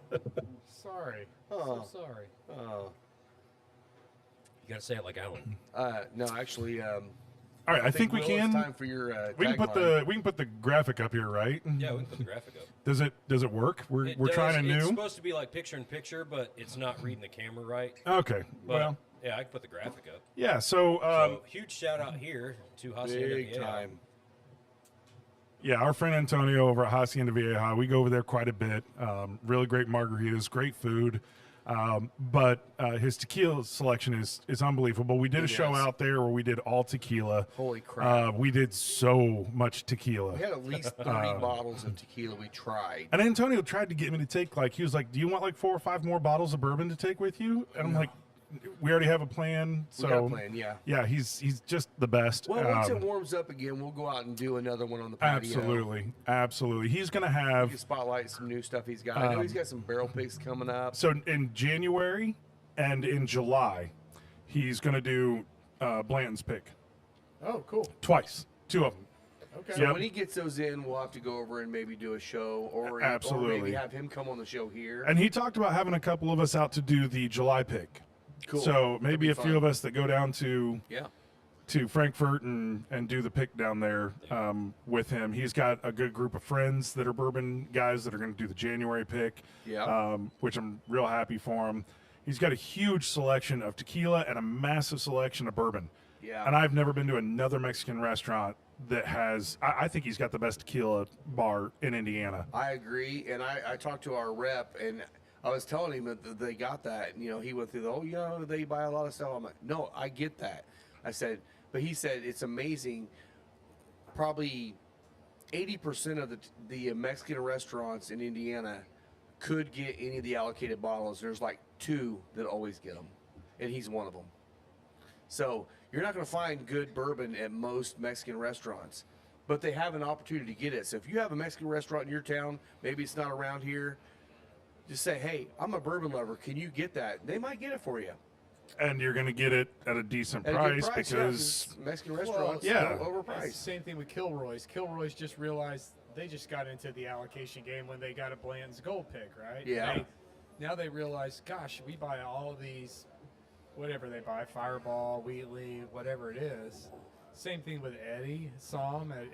sorry. Oh. So sorry. Oh. You got to say it like Alan. No, actually, All right. I think we Will, can. It's time for your We can put tagline. the graphic up here, right? Yeah, we can put the graphic up. Does it work? We're It trying a does. It's new. supposed to be like picture in picture, but it's not reading the camera right. Okay. But Well, yeah, I can put the graphic up. yeah. So So huge shout out here to Hacienda Big Vieja. time. Yeah, our friend Antonio over at Hacienda Vieja, we go over there quite a bit. Really great margaritas, great food. But his tequila selection is unbelievable. We did a show out there where we did all tequila. Holy crap. We did so much tequila. We had at least 30 bottles of tequila we tried. And Antonio tried to get me to take, like, he was like, do you want like 4 or 5 more bottles of bourbon to take with you? And I'm like, we already have a plan. So We got a plan, yeah. Yeah, he's just the best. Well, once it warms up again, we'll go out and do another one on the patio. Absolutely. He's going to We have, can spotlight some new stuff he's got. I know he's got some barrel picks coming up. so in January and in July, he's going to do Blanton's pick Oh, cool. twice, 2 of them. Okay. So Yep. when he gets those in, we'll have to go over and maybe do a show, or Absolutely. maybe have him come on the show here. And he talked about having a couple of us out to do the July pick. Cool. So maybe That'd be a few fun. of us that go down to Yeah. Frankfurt and do the pick down there with him. He's got a good group of friends that are bourbon guys that are going to do the January pick, Yeah. which I'm real happy for him. He's got a huge selection of tequila and a massive selection of bourbon. Yeah. And I've never been to another Mexican restaurant that has, I think he's got the best tequila bar in Indiana. I agree, and I talked to our rep, and I was telling him that they got that. You know, he went through they buy a lot of stuff. I'm like, no, I get that. I said, but he said it's amazing. Probably 80% of the Mexican restaurants in Indiana could get any of the allocated bottles. There's like 2 that always get them, and he's one of them. So you're not going to find good bourbon at most Mexican restaurants, but they have an opportunity to get it. So if you have a Mexican restaurant in your town, maybe it's not around here, just say, hey, I'm a bourbon lover. Can you get that? They might get it for you. And you're going to get it at a decent At a good price, price, yeah, because 'cause Mexican restaurants yeah. don't It's the overprice. same thing with Kilroy's. Kilroy's just realized they just got into the allocation game when they got a Bland's Gold pick, right? Yeah. Now they realize, gosh, we buy all of these, whatever they buy, Fireball, Wheatley, whatever it is. Same thing with Eddie, Som at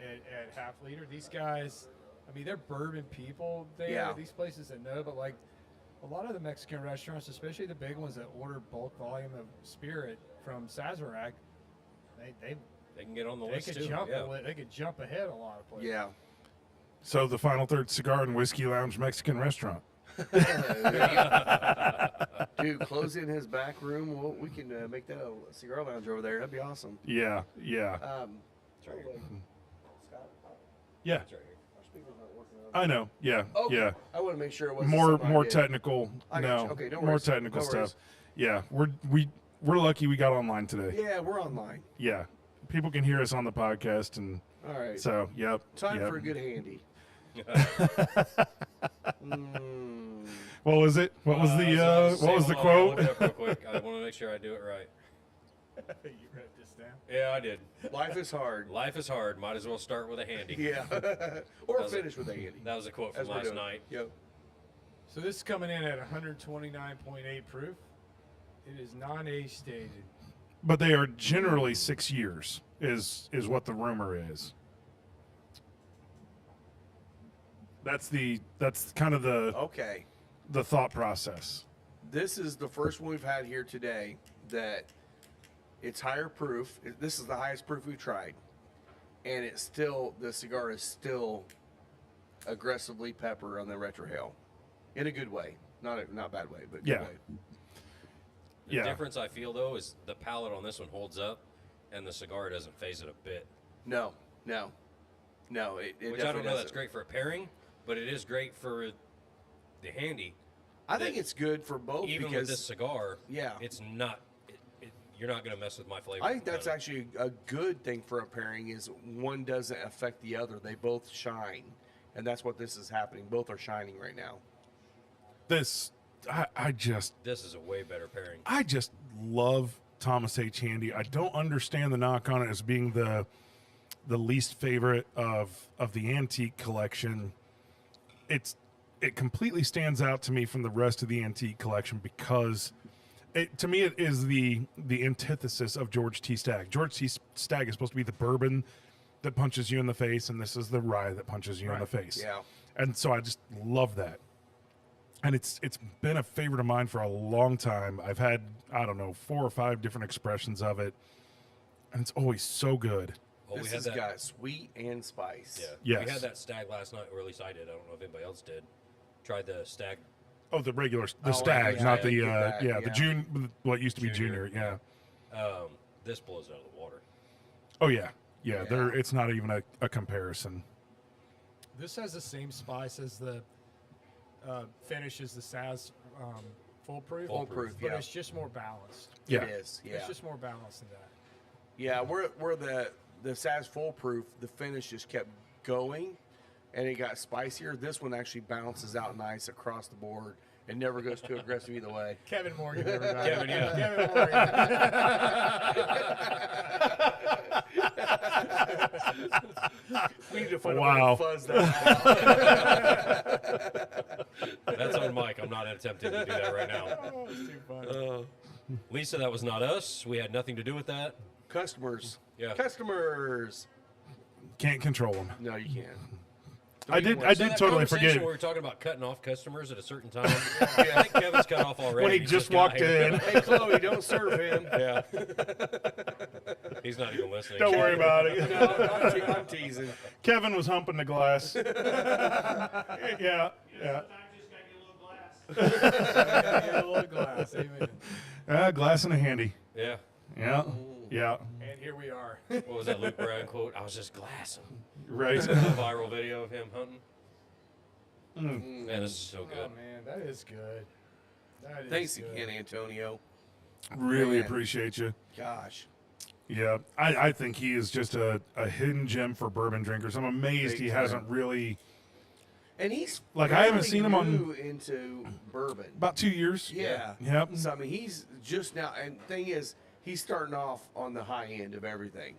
half liter. These guys, I mean, they're bourbon people. Yeah. These places that know, but like a lot of the Mexican restaurants, especially the big ones that order bulk volume of spirit from Sazerac, they They can get on the they list could too. jump Yeah. they could jump ahead a lot of places. Yeah. so the Final Third Cigar and Whiskey Lounge Mexican restaurant. Dude, close in his back room. We can make that a cigar lounge over there. That'd be awesome. Yeah. Yeah. It's right here. Our speakers aren't working on I know. Yeah. Okay. Yeah. I want to make sure it wasn't More something I did. technical. I got No. you. Okay, no more worries. technical No worries. stuff. Yeah. We're lucky we got online today. Yeah, we're online. Yeah. People can hear us on the podcast, and All right. so yep. Time yep. for a good handy. What was it? What was the what was the quote? Look it up real quick. I want to make sure I do it right. You wrote this down. Yeah, I did. Life is hard. Life is hard. Might as well start with a handy. Yeah. Or was a- finish with a handy. That was a quote As from we're last doing. night. Yep. So this is coming in at 129.8 proof. It is non-age stated. But they are generally 6 years, is what the rumor is. That's kind of Okay. the thought process. This is the first one we've had here today that it's higher proof. This is the highest proof we've tried. And it's still, the cigar is still aggressively pepper on the retrohale. In a good way. Not a bad way, but good Yeah. way. The Yeah. difference I feel though is the palate on this one holds up, and the cigar doesn't phase it a bit. No. It Which I definitely don't know. That's doesn't. great for a pairing, but it is great for the handy. I think it's good for both Even because with this cigar, yeah. it's not. You're not going to mess with my flavor. I think that's none. actually a good thing for a pairing is one doesn't affect the other. They both shine. And that's what this is happening. Both are shining right now. This I just This is a way better pairing. I just love Thomas H. Handy. I don't understand the knock on it as being the least favorite of the antique collection. It completely stands out to me from the rest of the antique collection because to me it is the antithesis of George T. Stagg. George T. Stagg is supposed to be the bourbon that punches you in the face, and this is the rye that punches you in the face. Yeah. And so I just love that. And it's been a favorite of mine for a long time. I've had, I don't know, 4 or 5 different expressions of it. And it's always so good. Well, This we had has that. got sweet and spice. Yeah. Yes. We had that stag last night, or at least I did. I don't know if anybody else did. Tried the stag. Oh, the regular, the Oh, stag, yeah, not I the did that, the yeah. June, what used to be junior. Junior, Yeah. This blows it out of the water. Oh yeah. Yeah. Yeah. There, it's not even a comparison. This has the same spice as the finish as the Saz foolproof. Foolproof, but yeah. it's just more balanced. Yeah. It is. Yeah. It's just more balanced than that. Yeah, where the Saz Foolproof, the finish just kept going, and it got spicier. This one actually balances out nice across the board. It never goes too aggressive either way. Kevin Morgan, everybody. Kevin, yeah. Kevin Morgan. We need to find Wow. a way to fuzz that out. That's on Mike. I'm not attempting to do that right now. Oh, it's too funny. Lisa, that was not us. We had nothing to do with that. Customers. Yeah. Customers. Can't control them. No, you can't. I did So that totally conversation forget where we were talking about cutting off customers at a certain time. I think Kevin's cut off already. when he He's just got walked here. in. Hey, Chloe, don't serve him. Yeah. He's not even listening. Don't worry about it. No, I'm teasing. Kevin was humping the glass. Yeah. Yeah. Yeah, a little glass. Amen. Glass in a handy. Yeah. Yeah. Yeah. And here we are. What was that Luke Bryan quote? I was just glassing. Right. A viral video of him hunting. Man, this is so Oh good. man, that is good. That is Thanks good. again, Antonio. Really Man. appreciate you. Gosh. Yeah. I think he is just a hidden gem for bourbon drinkers. I'm amazed Big he time. hasn't really. And he's Like, I haven't fairly seen him on- new into bourbon. About 2 years. Yeah. Yep. So I mean, he's just now, and thing is, he's starting off on the high end of everything.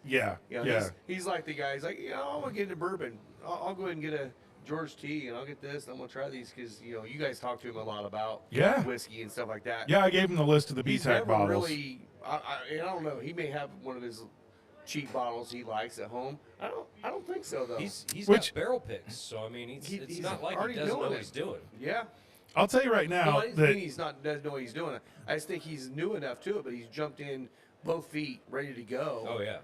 Yeah. You know, Yeah. he's like the guy. He's like, I'm gonna get into bourbon. I'll go ahead and get a George T, and I'll get this, and I'm gonna try these because you guys talk to him a lot about Yeah. whiskey and stuff like that. Yeah. I gave him the list of the He's BTAC never bottles. really. And I don't know. He may have one of his cheap bottles he likes at home. I don't think so though. He's Which- got barrel picks, so I mean, it's He's not like already he doesn't know doing what it. he's doing. Yeah. I'll tell you right now No, I didn't that mean he's not doesn't know what he's doing. I just think he's new enough to it, but he's jumped in both feet, ready to go. Oh yeah.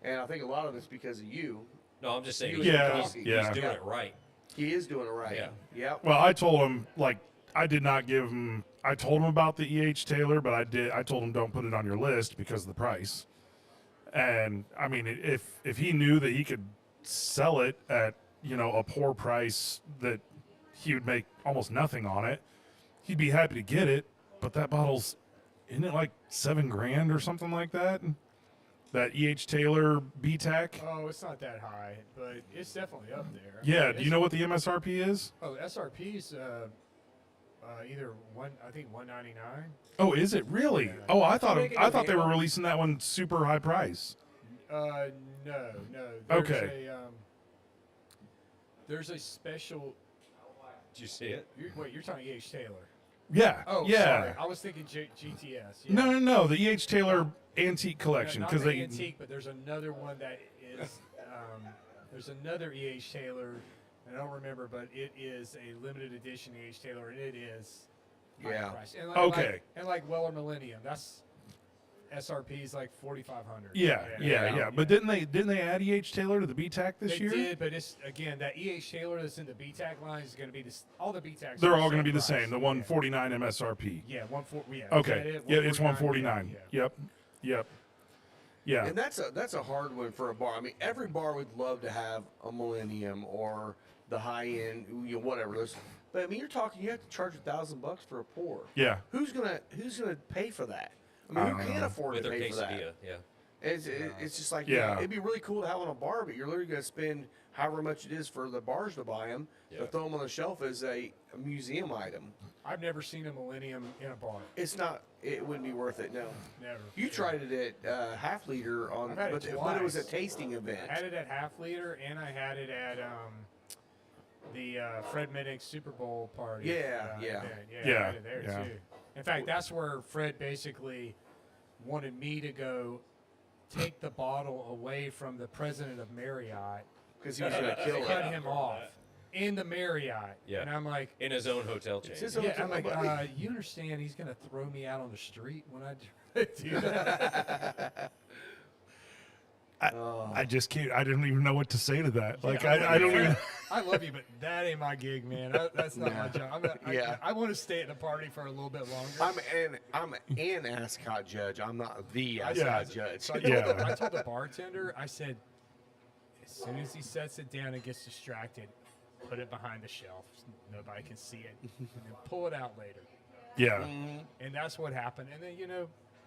And I think a lot of it's because of you. No, I'm just saying. You He's, Yeah, he's, yeah. he's doing Yeah. it right. He is doing it right. Yeah. Yep. Well, I told him, like, I did not give him. I told him about the E.H. Taylor, but I told him don't put it on your list because of the price. And I mean, if he knew that he could sell it at a poor price that he would make almost nothing on it, he'd be happy to get it. But that bottle's, isn't it like $7,000 or something like that? That E.H. Taylor BTAC. Oh, it's not that high, but it's definitely up there. Yeah. Do you know what the MSRP is? Oh, SRP's either I think 199. Oh, is it really? Yeah. Oh, I Make thought it they were available. releasing that one super high price. No. Okay. There's a special. Did you see it? You're talking E.H. Taylor. Yeah. Oh, yeah. sorry. I was thinking GTS. Yeah. No. The E.H. Taylor Antique Collection Not because the they. antique, but there's another one that is. There's another E.H. Taylor. I don't remember, but it is a limited edition E.H. Taylor, and it is. high Yeah. price. And Okay. Like Weller Millennium, that's SRP is like 4,500. Yeah. But didn't they add E.H. Taylor to the BTAC this They year? did, but it's again that E.H. Taylor that's in the BTAC line is going to be all the BTACs. They're are all going to be the price. same. The 149 MSRP. Yeah, 140. Yeah. Is Okay. that it? Yeah, it's 149? 149. Yeah. Yep. Yeah. And that's a hard one for a bar. I mean, every bar would love to have a Millennium or the high end, whatever. But I mean, you're talking. You have to charge $1,000 for a pour. Yeah. Who's gonna pay for that? I mean, who can't afford With to their pay for that? quesadilla, yeah. It's just like Yeah. it'd be really cool to have on a bar, but you're literally going to spend however much it is for the bars to buy them Yeah. to throw them on the shelf as a museum item. I've never seen a Millennium in a bar. It's not. It wouldn't be worth it. No. Never. You tried it at half liter on, I've had it but it was a twice. tasting event. I had it at half liter, and I had it at the Fred Minnick's Super Bowl party. Yeah, yeah. event. Yeah, I had it there yeah. too. In fact, that's where Fred basically wanted me to go take the bottle away from the president of Marriott, Because he was going to kill cut it. him off in the Marriott. Yeah. And I'm like, In his own hotel chain. It's his yeah, hotel, I'm like, buddy. you understand he's gonna throw me out on the street when I do that? I just can't. I didn't even know what to say to that. Like I don't even. I love you, but that ain't my gig, man. That's not my job. I want to stay at the party for a little bit longer. I'm an ascot judge. I'm not the ascot judge. So I told the bartender, I said, as soon as he sets it down and gets distracted, put it behind the shelf. Nobody can see it. And then pull it out later. Yeah. And that's what happened. And then,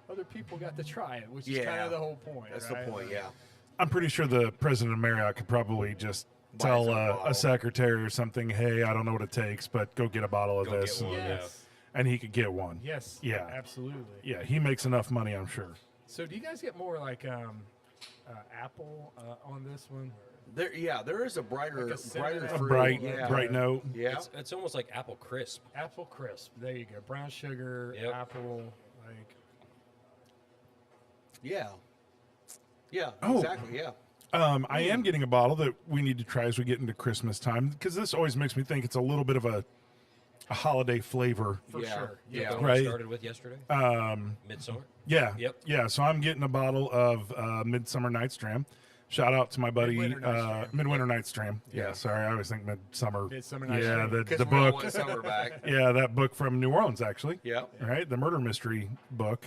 other people got to try it, which is kind of the whole point. That's right? the point, yeah. I'm pretty sure the president of Marriott could probably just tell a secretary or something, hey, I don't know what it takes, but go get a bottle of this. Get one, Yes. And he could get one. Yes. Yeah. Absolutely. Yeah, he makes enough money, I'm sure. So do you guys get more like Apple on this one? There is a brighter Like a cinnamon A fruit. bright note. Yeah. It's almost like apple crisp. Apple crisp. There you go. Brown sugar, Yep. apple, like. Yeah. Yeah. Oh. Exactly. Yeah. I am getting a bottle that we need to try as we get into Christmas time, because this always makes me think it's a little bit of a holiday flavor. For Yeah. sure. Yeah. The one Right. we started with yesterday. Midsummer. Yeah. Yep. Yeah, so I'm getting a bottle of Midsummer Night's Dram. Shout out to my buddy Midwinter Night's Dram. Midwinter Night's Dram. Yeah, Yeah. sorry, I always think Midsummer. Midsummer Night's Yeah, Dram. the Because we book. want summer back. Yeah, that book from New Orleans, actually. Yeah. Right, the murder mystery book.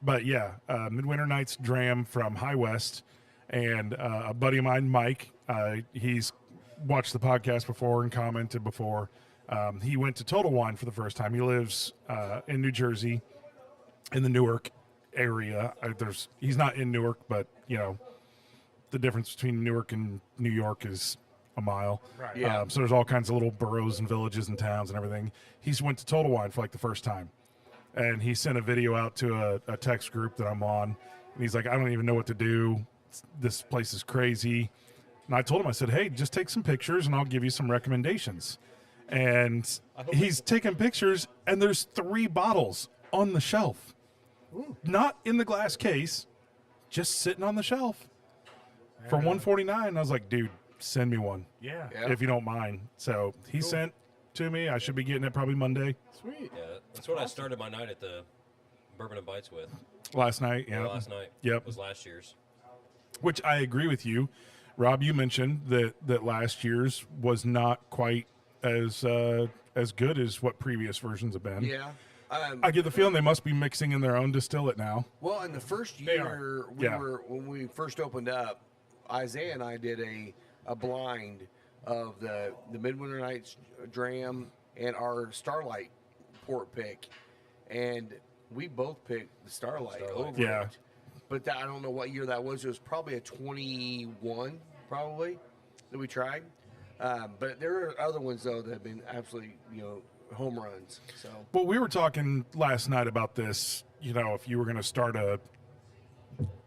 But yeah, Midwinter Night's Dram from High West, and a buddy of mine, Mike. He's watched the podcast before and commented before. He went to Total Wine for the first time. He lives in New Jersey, in the Newark area. He's not in Newark, but the difference between Newark and New York is a mile. Right. Yeah. So there's all kinds of little boroughs and villages and towns and everything. He's went to Total Wine for like the first time, and he sent a video out to a text group that I'm on, and he's like, I don't even know what to do. This place is crazy. And I told him, I said, hey, just take some pictures and I'll give you some recommendations. And he's taking pictures, and there's 3 bottles on the shelf. Not in the glass case, just sitting on the shelf for $149. I was like, dude, send me one Yeah. Yeah. if you don't mind. So he sent to me. I should be getting it probably Monday. Sweet. Yeah, that's what I started my night at the Bourbon and Bites with. Last night, yeah. Last night. Yep. Was last year's. Which I agree with you. Rob, you mentioned that last year's was not quite as good as what previous versions have been. Yeah. I get the feeling they must be mixing in their own distillate now. Well, in the first They year, Yeah. when we first opened up, Isaiah and I did a blind of the Midwinter Nights Dram and our Starlight port pick, and we both picked the Starlight. over Yeah. it. But I don't know what year that was. It was probably a 21, probably, that we tried. But there are other ones though that have been absolutely home runs. So Well, we were talking last night about this. If you were going to start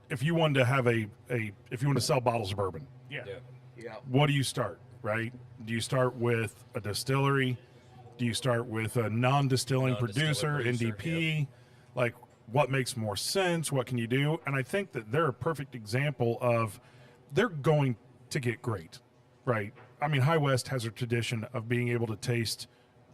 if you wanted to have if you want to sell bottles of bourbon, Yeah. Yeah. yeah. what do you start, right? Do you start with a distillery? Do you start with a non-distilling producer, Non-distilling NDP? Like, what makes more sense? What can you do? And I think that they're a perfect example of they're going to get great, right? I mean, High West has a tradition of being able to taste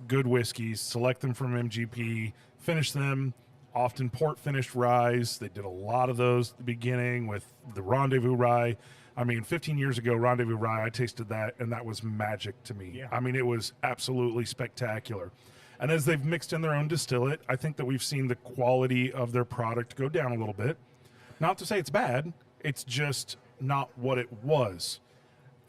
good whiskeys, select them from MGP, finish them, often port finished ryes. They did a lot of those at the beginning with the Rendezvous rye. I mean, 15 years ago, Rendezvous rye, I tasted that, and that was magic to me. Yeah. I mean, it was absolutely spectacular. And as they've mixed in their own distillate, I think that we've seen the quality of their product go down a little bit. Not to say it's bad, it's just not what it was.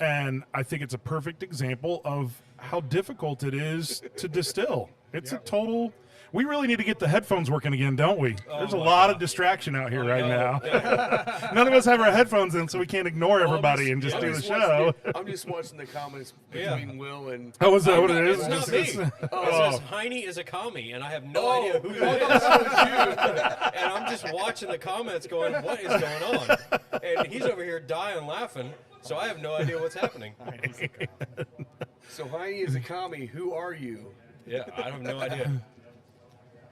And I think it's a perfect example of how difficult it is to distill. It's a total. We really need to get the headphones working again, don't we? There's a lot of distraction out here right now. None of us have our headphones in, so we can't ignore everybody and just do the show. I'm just watching the comments between Will and. Oh, is that what it is? It's not It's- me. it's- It says Heine is a commie, and I have no idea who that is. And I'm just watching the comments going, what is going on? And he's over here dying laughing, so I have no idea what's happening. So Heine is a commie. Who are you? Yeah, I have no idea.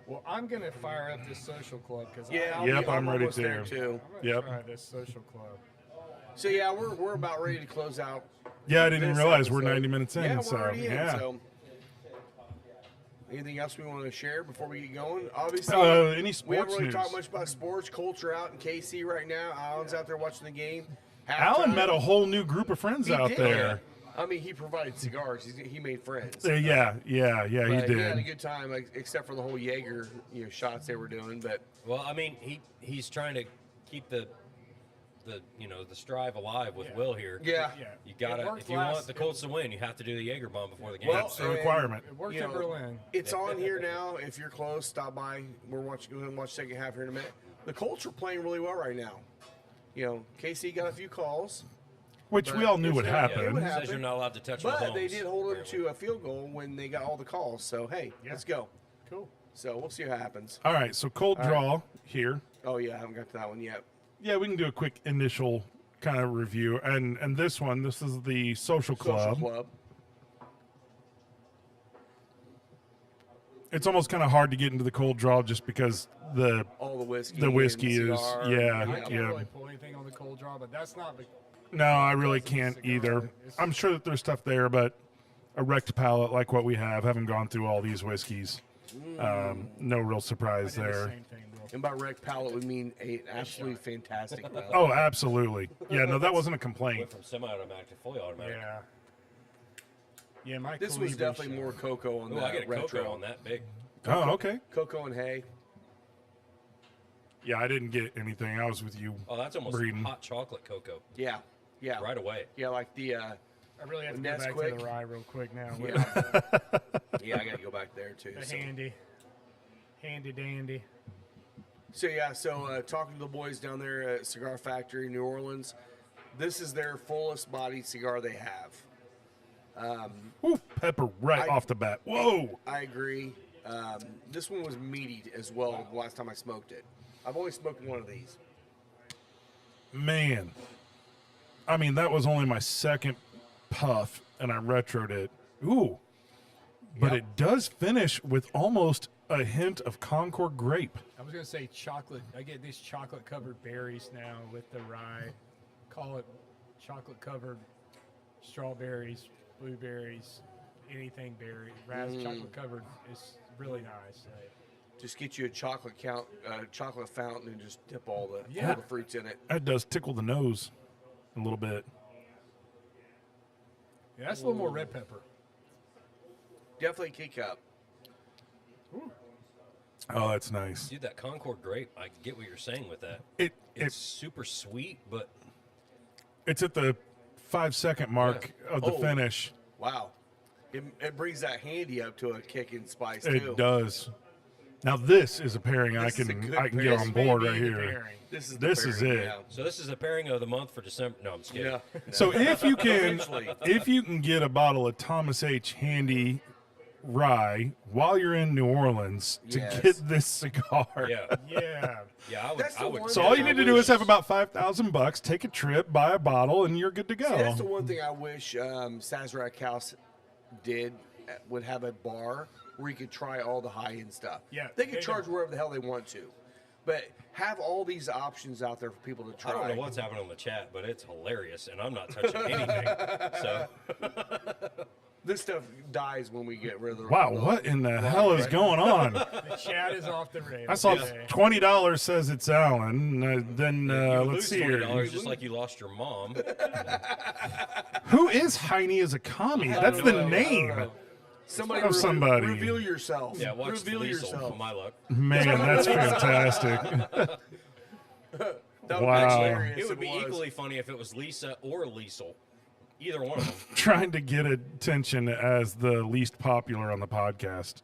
Well, I'm gonna fire up this social club because Yeah, Yep, I'm ready almost there to. too. I'm gonna Yep. try this social club. So yeah, we're about ready to close out. Yeah, I didn't this realize we're episode. 90 minutes in. Yeah, we're so already in. yeah. So Anything else we want to share before we get going? Obviously, Any we haven't sports really news? talked much about sports. Colts are out in KC right now. Alan's out there watching the game. Alan Halftime. met a whole new group of friends He out did. there. I mean, he provided cigars. He made friends. Yeah, he But did. He had a good time, like, except for the whole Jaeger, shots they were doing. But Well, I mean, he's trying to keep the strive alive with Will here. yeah, You gotta, worked if you want the Colts to win, you have to do the Jaeger bomb before the game. Well, That's the requirement. It worked You in know, Berlin. it's on here now. If you're close, stop by. We're going to watch second half here in a minute. The Colts are playing really well right now. KC got a few calls, Which we all knew would Yeah, happen. it would It happen. says you're not allowed to touch but Mahomes, they did hold them apparently. to a field goal when they got all the calls. So hey, let's go. Cool. So we'll see what happens. All right, so cold draw here. Oh yeah, I haven't got to that one yet. Yeah, we can do a quick initial kind of review. And this is the Social Club. Social Club. It's almost kind of hard to get into the cold draw just because All the whiskey. The whiskey and is- cigar, yeah. I can't Yeah. really pull anything on the cold draw, but that's not. no, I really Because of the can't cigar, either. it's- I'm sure that there's stuff there, but a wrecked palate like what we have, haven't gone through all these whiskeys. No real surprise I did the there. same thing, Will. And by wrecked palate, we mean an absolutely fantastic palate. Oh, absolutely. Yeah, no, that wasn't a complaint. Went from semi-automatic to fully automatic. Yeah. Yeah, my This was Calibri definitely show. more cocoa on Ooh, that I get a retro. cocoa on that big. Oh, okay. Cocoa and hay. Yeah, I didn't get anything. I was with you. Oh, that's almost Breeding. hot chocolate cocoa Yeah. right away. Yeah, like the I really have to go That's back quick. to the rye real quick now. Will. yeah, I got to go back there too. The So. handy dandy. So talking to the boys down there at Cigar Factory, New Orleans, this is their fullest bodied cigar they have. Ooh, pepper right I- off the bat. Whoa. I agree. This one was meaty as well the last time I smoked it. I've only smoked one of these. Man. I mean, that was only my second puff, and I retroed it. Ooh. But it does finish with almost a hint of Concord grape. I was gonna say chocolate. I get these chocolate covered berries now with the rye. Call it chocolate covered strawberries, blueberries, anything berry. Chocolate covered is really nice. Just get you a chocolate fountain and just dip all the Yeah. fruits in it. That does tickle the nose a little bit. Yeah, that's a little more red pepper. Definitely kick up. Oh, that's nice. Dude, that Concord grape, I get what you're saying with that. It's It's super sweet, but it's at the 5-second mark of the Oh. finish. Wow. It brings that handy up to a kick and spice It too. does. Now this is a pairing This is a I good can get pairing. on This may board be right the here. pairing. This is This is pairing, it. so this is a pairing of the month for December. No, I'm just kidding. Yeah. So if you can Eventually. get a bottle of Thomas H. Handy rye while you're in New Orleans to Yes. get this cigar. Yeah, Yeah. yeah, I would. That's the I would one So all you I need to do wish- is have about $5,000, take a trip, buy a bottle, and you're good to go. See, that's the one thing I wish Sazerac House would have a bar where you could try all the high-end stuff. Yeah, They could they charge don't. wherever the hell they want to. But have all these options out there for people to try. I don't know what's happening on the chat, but it's hilarious, and I'm not touching anything. So This stuff dies when we get rid of the Wow, what in the hell is going on? The chat is off the rails. I saw today. $20 says it's Alan. Then you let's lose see here. $20 just like you lost your mom. Who is Heine as a commie? That's the know, I name. don't know. Somebody, Of somebody. reveal yourself. Yeah, watch reveal Liesel, yourself. for my luck. Man, that's fantastic. That would Wow. be hilarious. It would be was. equally funny if it was Lisa or Liesel. Either one of them. Trying to get attention as the least popular on the podcast.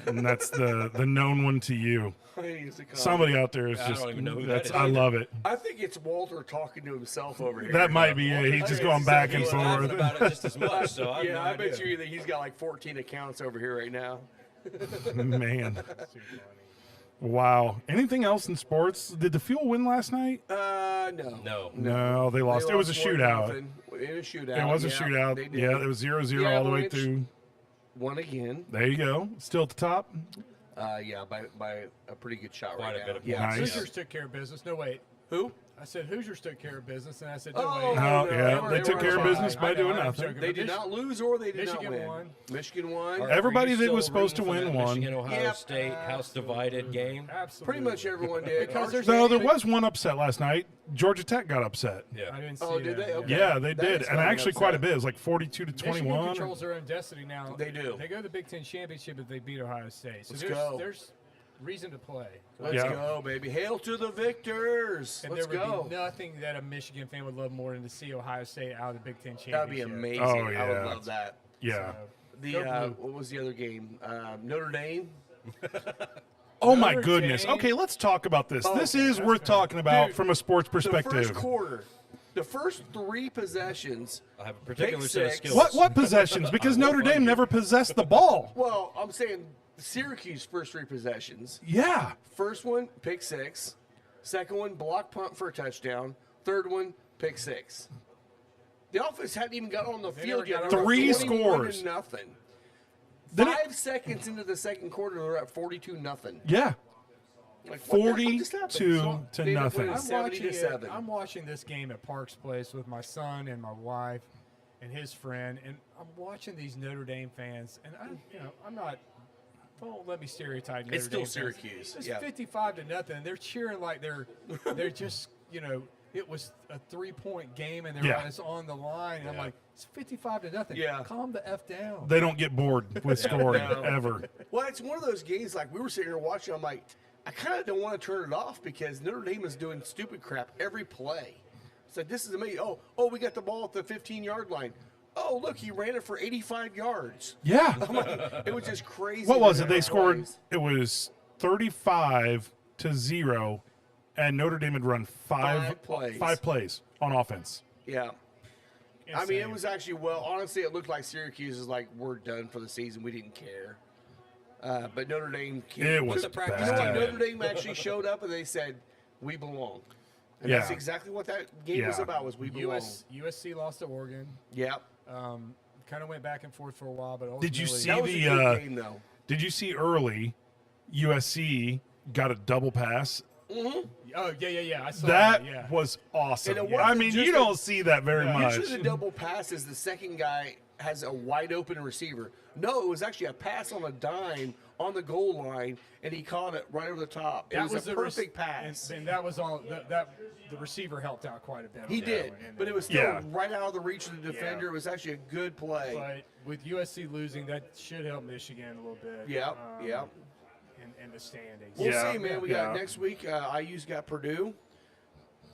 And that's the known one to you. He's a comic. Somebody out there is I just don't even know who that's that is. I love it. I think it's Walter talking to himself over here. That might be it. He's just going back and He was laughing forth. about it just as much, so I have Yeah, no I bet idea. you that he's got like 14 accounts over here right now. Man. Wow. Anything else in sports? Did the Fuel win last night? No. No. No, they lost. They It was a lost shootout. 1-0. In a shootout. It was a yeah, shootout. they did. Yeah, it was 0-0 The all the way Avalanche through. Won again. There you go. Still at the top. Yeah, by a pretty good shot Quite right a now. bit of yeah. Nice. Sixers took care of business. No, wait. Who? I said Hoosiers took care of business, and I said, Oh, No, no, yeah, they took care of business by I know, doing I'm nothing. joking, They but did not lose or they did Michigan not win. won. Michigan won. Are Everybody you that was still supposed to rooting for win that won. Michigan Ohio Yep. State house divided game. Absolutely. Pretty much everyone did. Because there's No, there even- was one upset last night. Georgia Tech got upset. I Yeah. didn't see Oh, did that. they? Okay. Yeah, they That did, is and kinda actually upset. quite a bit. It was like 42 to Michigan 21. controls their own destiny now. They do. They go to the Big Ten championship if they beat Ohio State. So Let's there's, go. there's reason to play. Let's Yeah. go, baby. Hail to the victors. And Let's there would go. be nothing that a Michigan fan would love more than to see Ohio State out of the Big Ten championship. That'd be amazing. Oh, I yeah. would love that. Yeah. The Go blue. what was the other game? Notre Dame. Oh my Notre goodness. Dame- Okay, let's talk about this. Oh, This is worth talking about Dude, from a sports The perspective. first quarter, the first 3 possessions. I have a particular Pick set of six. skills. What possessions? Because Notre Dame never possessed the ball. Well, I'm saying Syracuse first 3 possessions. Yeah. First one, pick 6. Second one, block punt for a touchdown. Third one, pick 6. The offense hadn't even got on the field yet. got They were on the up field. 21 scores. to nothing. Then it- 5 seconds into the second quarter, they're at 42-0. Yeah. Like, what the hell just 42 happened? to They ended up nothing. winning I'm 70 watching to it. 7. I'm watching this game at Parks Place with my son and my wife and his friend, and I'm watching these Notre Dame fans, and I'm not. Don't let me stereotype Notre It's still Dame fans. Syracuse, It's yeah. 55 to nothing. And they're cheering like they're just it was a 3-point game and Yeah. it's on the line. And I'm like, it's 55 to nothing. Yeah. Calm the f down. They don't get bored with scoring No. ever. Well, it's one of those games like we were sitting here watching. I'm like, I kind of don't want to turn it off because Notre Dame is doing stupid crap every play. It's like, this is amazing. Oh, we got the ball at the 15-yard line. Oh, look, he ran it for 85 yards. Yeah. I'm like, it was just crazy. What was it? They different scored, plays. it was 35-0, and Notre Dame had run five plays on offense. Yeah. I mean, it Insane. was actually, honestly, it looked like Syracuse is like, we're done for the season. We didn't care. But Notre Dame came. It was the practice You know what? bad. Notre Dame actually showed up and they said, we belong. And that's Yeah. exactly what that game was Yeah. about, was we belong. USC lost to Oregon. Yeah. Kind of went back and forth for a while, but Did you ultimately- see That was the, a good game, though. Did you see early USC got a double pass? Oh yeah. I saw That that. Yeah. was awesome. And it wasn't I mean, just you a- don't see that very much. Usually the double pass is the second guy has a wide open receiver. No, it was actually a pass on a dime on the goal line, and he caught it right over the top. It was a the perfect rec- pass. and that was all. That the receiver helped out quite a bit. He on that did, one, and but it was still Yeah. right out of the reach of the defender. It was actually a good play. But with USC losing, that should help Michigan a little bit. Yeah, yeah. In the standings. We'll Yeah, see, man. We yeah. got next week. IU's got Purdue.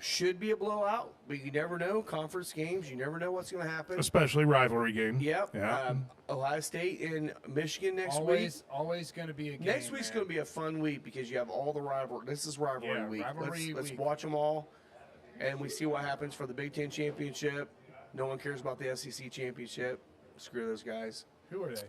Should be a blowout, but you never know. Conference games, you never know what's going to happen. Especially rivalry game. Yep. Yeah. Ohio State and Michigan next week. Always going to be a game. Next week's going to be a fun week because you have all the rivalry. This is rivalry Yeah, week. rivalry Let's week. watch them all, and we see what happens for the Big Ten championship. No one cares about the SEC championship. Screw those guys. Who are they?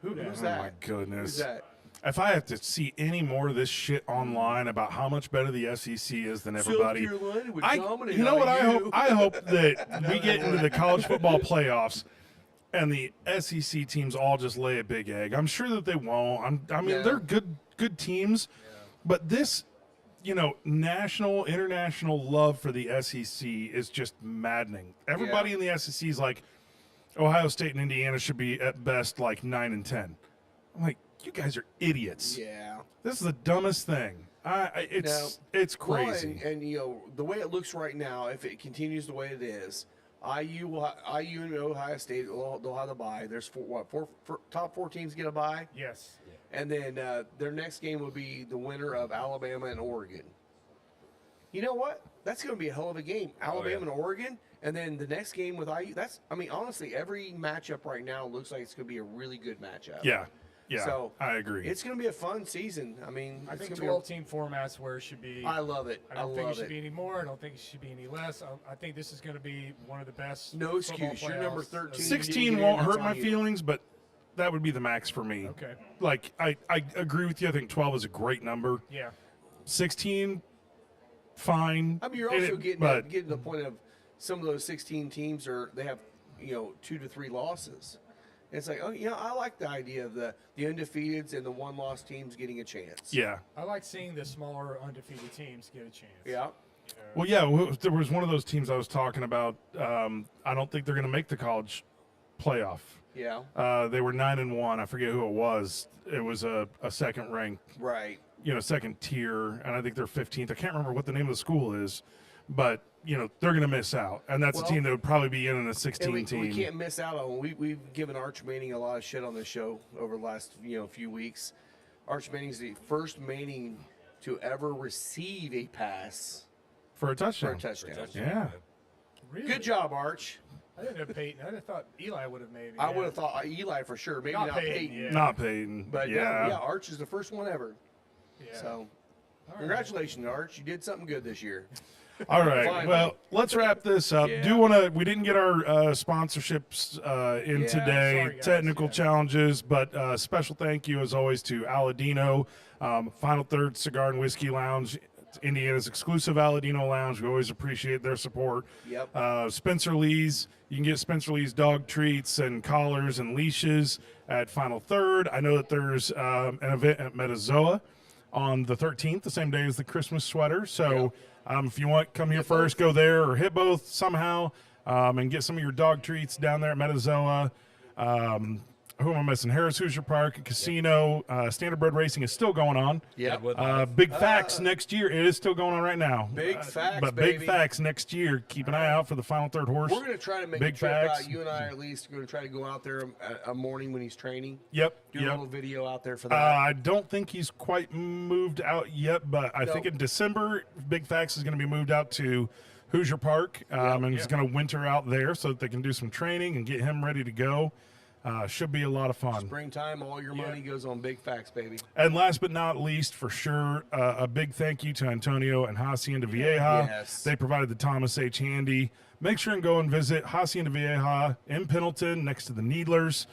Who's Oh that? my goodness. Who's that? If I have to see any more of this shit online about how much better the SEC is than everybody, South Carolina would I, dominate you know what I IU. hope? I hope that we get into the college football playoffs and the SEC teams all just lay a big egg. I'm sure that they won't. I mean, No. they're good teams, but this, national, international love for the SEC is just maddening. Everybody Yeah. in the SEC is like, Ohio State and Indiana should be at best like 9 and 10. I'm like, you guys are idiots. Yeah. This is the dumbest thing. It's crazy. Well, and the way it looks right now, if it continues the way it is, IU and Ohio State they'll have the bye. There's four top 4 teams get a bye, Yes. and then their next game will be the winner of Alabama and Oregon. You know what? That's going to be a hell of a game. Alabama and Oregon, and then the next game with IU. Honestly, every matchup right now looks like it's going to be a really good matchup. Yeah, So I agree. It's going to be a fun season. I I it's think gonna be 12-team format's where it should be. I love it. I don't think it love should it. be any more. I don't think it should be any less. I think this is going to be one of the best. No football excuse. You're number playoffs. 13. 16 get won't in, hurt that's my on you. feelings, but that would be the max for me. Okay. Like I agree with you. I think 12 is a great number. Yeah. 16, fine. I mean, you're And also it- getting but to the point of some of those 16 teams they have 2 to 3 losses. It's like, I like the idea of the undefeateds and the 1-loss teams getting a chance. yeah, I like seeing the smaller undefeated teams get a chance. Yeah. Well, yeah, there was one of those teams I was talking about. I don't think they're going to make the college playoff. Yeah. They were 9-1. I forget who it was. It was a second ranked, Right. second tier, and I think they're 15th. I can't remember what the name of the school is, but they're going to miss out, and that's a team that would probably be in a 16 And team. we can't miss out on. We've given Arch Manning a lot of shit on this show over the last few weeks. Arch Manning's the first Manning to ever receive a pass for a touchdown. Yeah. Really? Good job, Arch. I didn't know Peyton. I thought Eli would have made it. I would have thought Eli for sure. Maybe not Peyton. Yeah. Not Peyton. But yeah. Arch is the first one ever. Yeah. So, congratulations, Arch. You did something good this year. All right. Finally. Well, let's wrap this up. Yeah. We didn't get our sponsorships in today, sorry, guys. technical Yeah. challenges, but special thank you as always to Aladino, Final Third Cigar and Whiskey Lounge. It's Indiana's exclusive Aladino lounge. We always appreciate their support. Yep. Spencer Lee's. You can get Spencer Lee's dog treats and collars and leashes at Final Third. I know that there's an event at Metazoa on the 13th, the same day as the Christmas sweater. So if you want, come here first, go there, or hit both somehow, and get some of your dog treats down there at Metazoa. Who am I missing? Harris Hoosier Park Casino. Standard Bred Racing is still going on. Yep. Big Facts next year. It is still going on right now. Big Facts, But baby. Big Facts next year. Keep an eye out for the Final Third horse. We're going to try to make Big a trip Facts. out. You and I, at least, are going to try to go out there a morning when he's training. Yep. Do a little video out there for that. I don't think he's quite moved out yet, but I think in December, Big Facts is going to be moved out to Hoosier Park, and he's going to winter out there so that they can do some training and get him ready to go. Should be a lot of fun. Springtime, all your money goes on Big Facts, baby. And last but not least, for sure, a big thank you to Antonio and Hacienda Vieja. Yes. They provided the Thomas H. Handy. Make sure and go and visit Hacienda Vieja in Pendleton next to the Needlers.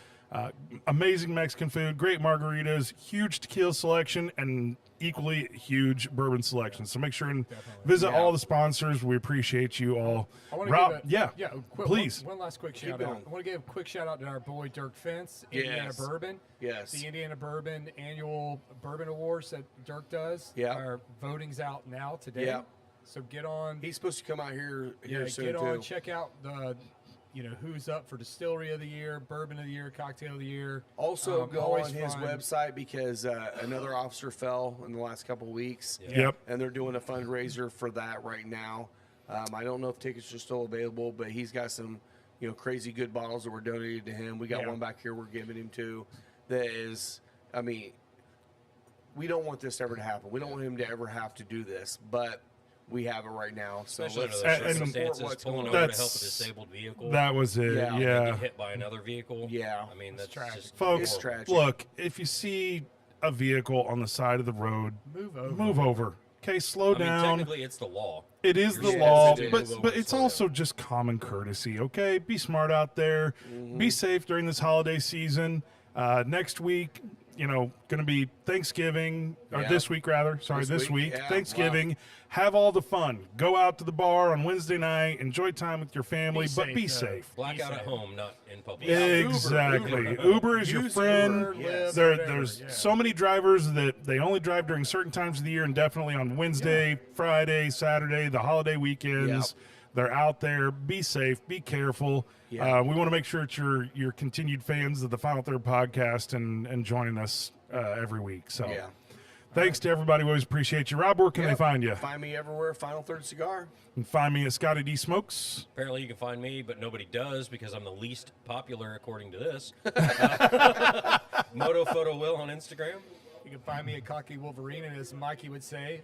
Amazing Mexican food, great margaritas, huge tequila selection, and equally huge bourbon selection. So make sure and visit all the sponsors. We appreciate you all. I want to Rob, please. please. One last quick shout going. out. I want to give a quick shout out to our boy Dirk Fence, Indiana Yes. Bourbon. Yes. The Indiana Bourbon annual bourbon awards that Dirk does. Yeah. Our voting's out now today. Yeah. So get on. He's supposed to come out here soon, get on. too. Check out the. Who's up for Distillery of the Year, Bourbon of the Year, Cocktail of the Year. Also, go always on his fun. website because another officer fell in the last couple of weeks. Yep. And they're doing a fundraiser for that right now. I don't know if tickets are still available, but he's got some, crazy good bottles that were donated to him. We got one back here we're giving him to that is, we don't want this ever to happen. We don't want him to ever have to do this, but we have it right now. So Especially let's under those and- circumstances, what's pulling going over on. to help a disabled vehicle. That was it. Yeah. and Yeah. get hit by another vehicle. Yeah. I mean, that's tragic. just Folks, It's tragic. look, if you see a vehicle on the side of the road, Move over. move over. Okay, slow I mean, down. technically, it's the law. It is You're the supposed law, to but move but over, it's slow also just common courtesy. Okay, be smart out there. Be safe during this holiday season. Next week, going to be Thanksgiving, or Yeah. this week rather. Sorry, this week. Yeah, Thanksgiving. Have all the fun. Go out to the bar on Wednesday night. Enjoy time with your family, Be but safe, be though. safe. Blackout safe. at home, not in public. Exactly. Uber is your Use friend. Uber, yes. There's yeah. so many drivers that they only drive during certain times of the year, and definitely on Wednesday, Friday, Saturday, the holiday weekends. Yep. They're out there. Be safe. Be careful. Yeah. We want to make sure that you're continued fans of the Final Third podcast and joining us every week. So Yeah. thanks to everybody. We always appreciate you. Rob, where can they Yep. find you? Find me everywhere. Final Third Cigar. You can find me at Scotty D Smokes. Apparently, you can find me, but nobody does because I'm the least popular according to this. Moto Photo Will on Instagram. You can find me at Cocky Wolverine, and as Mikey would say,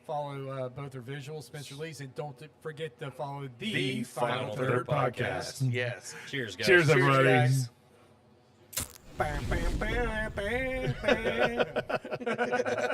follow both their visuals, Spencer Lee's, and don't forget to follow the Final Third Third podcast. Podcast. Yes. Cheers, guys. Cheers, Cheers, everybody. guys. Bam, bam, bam, bam, bam.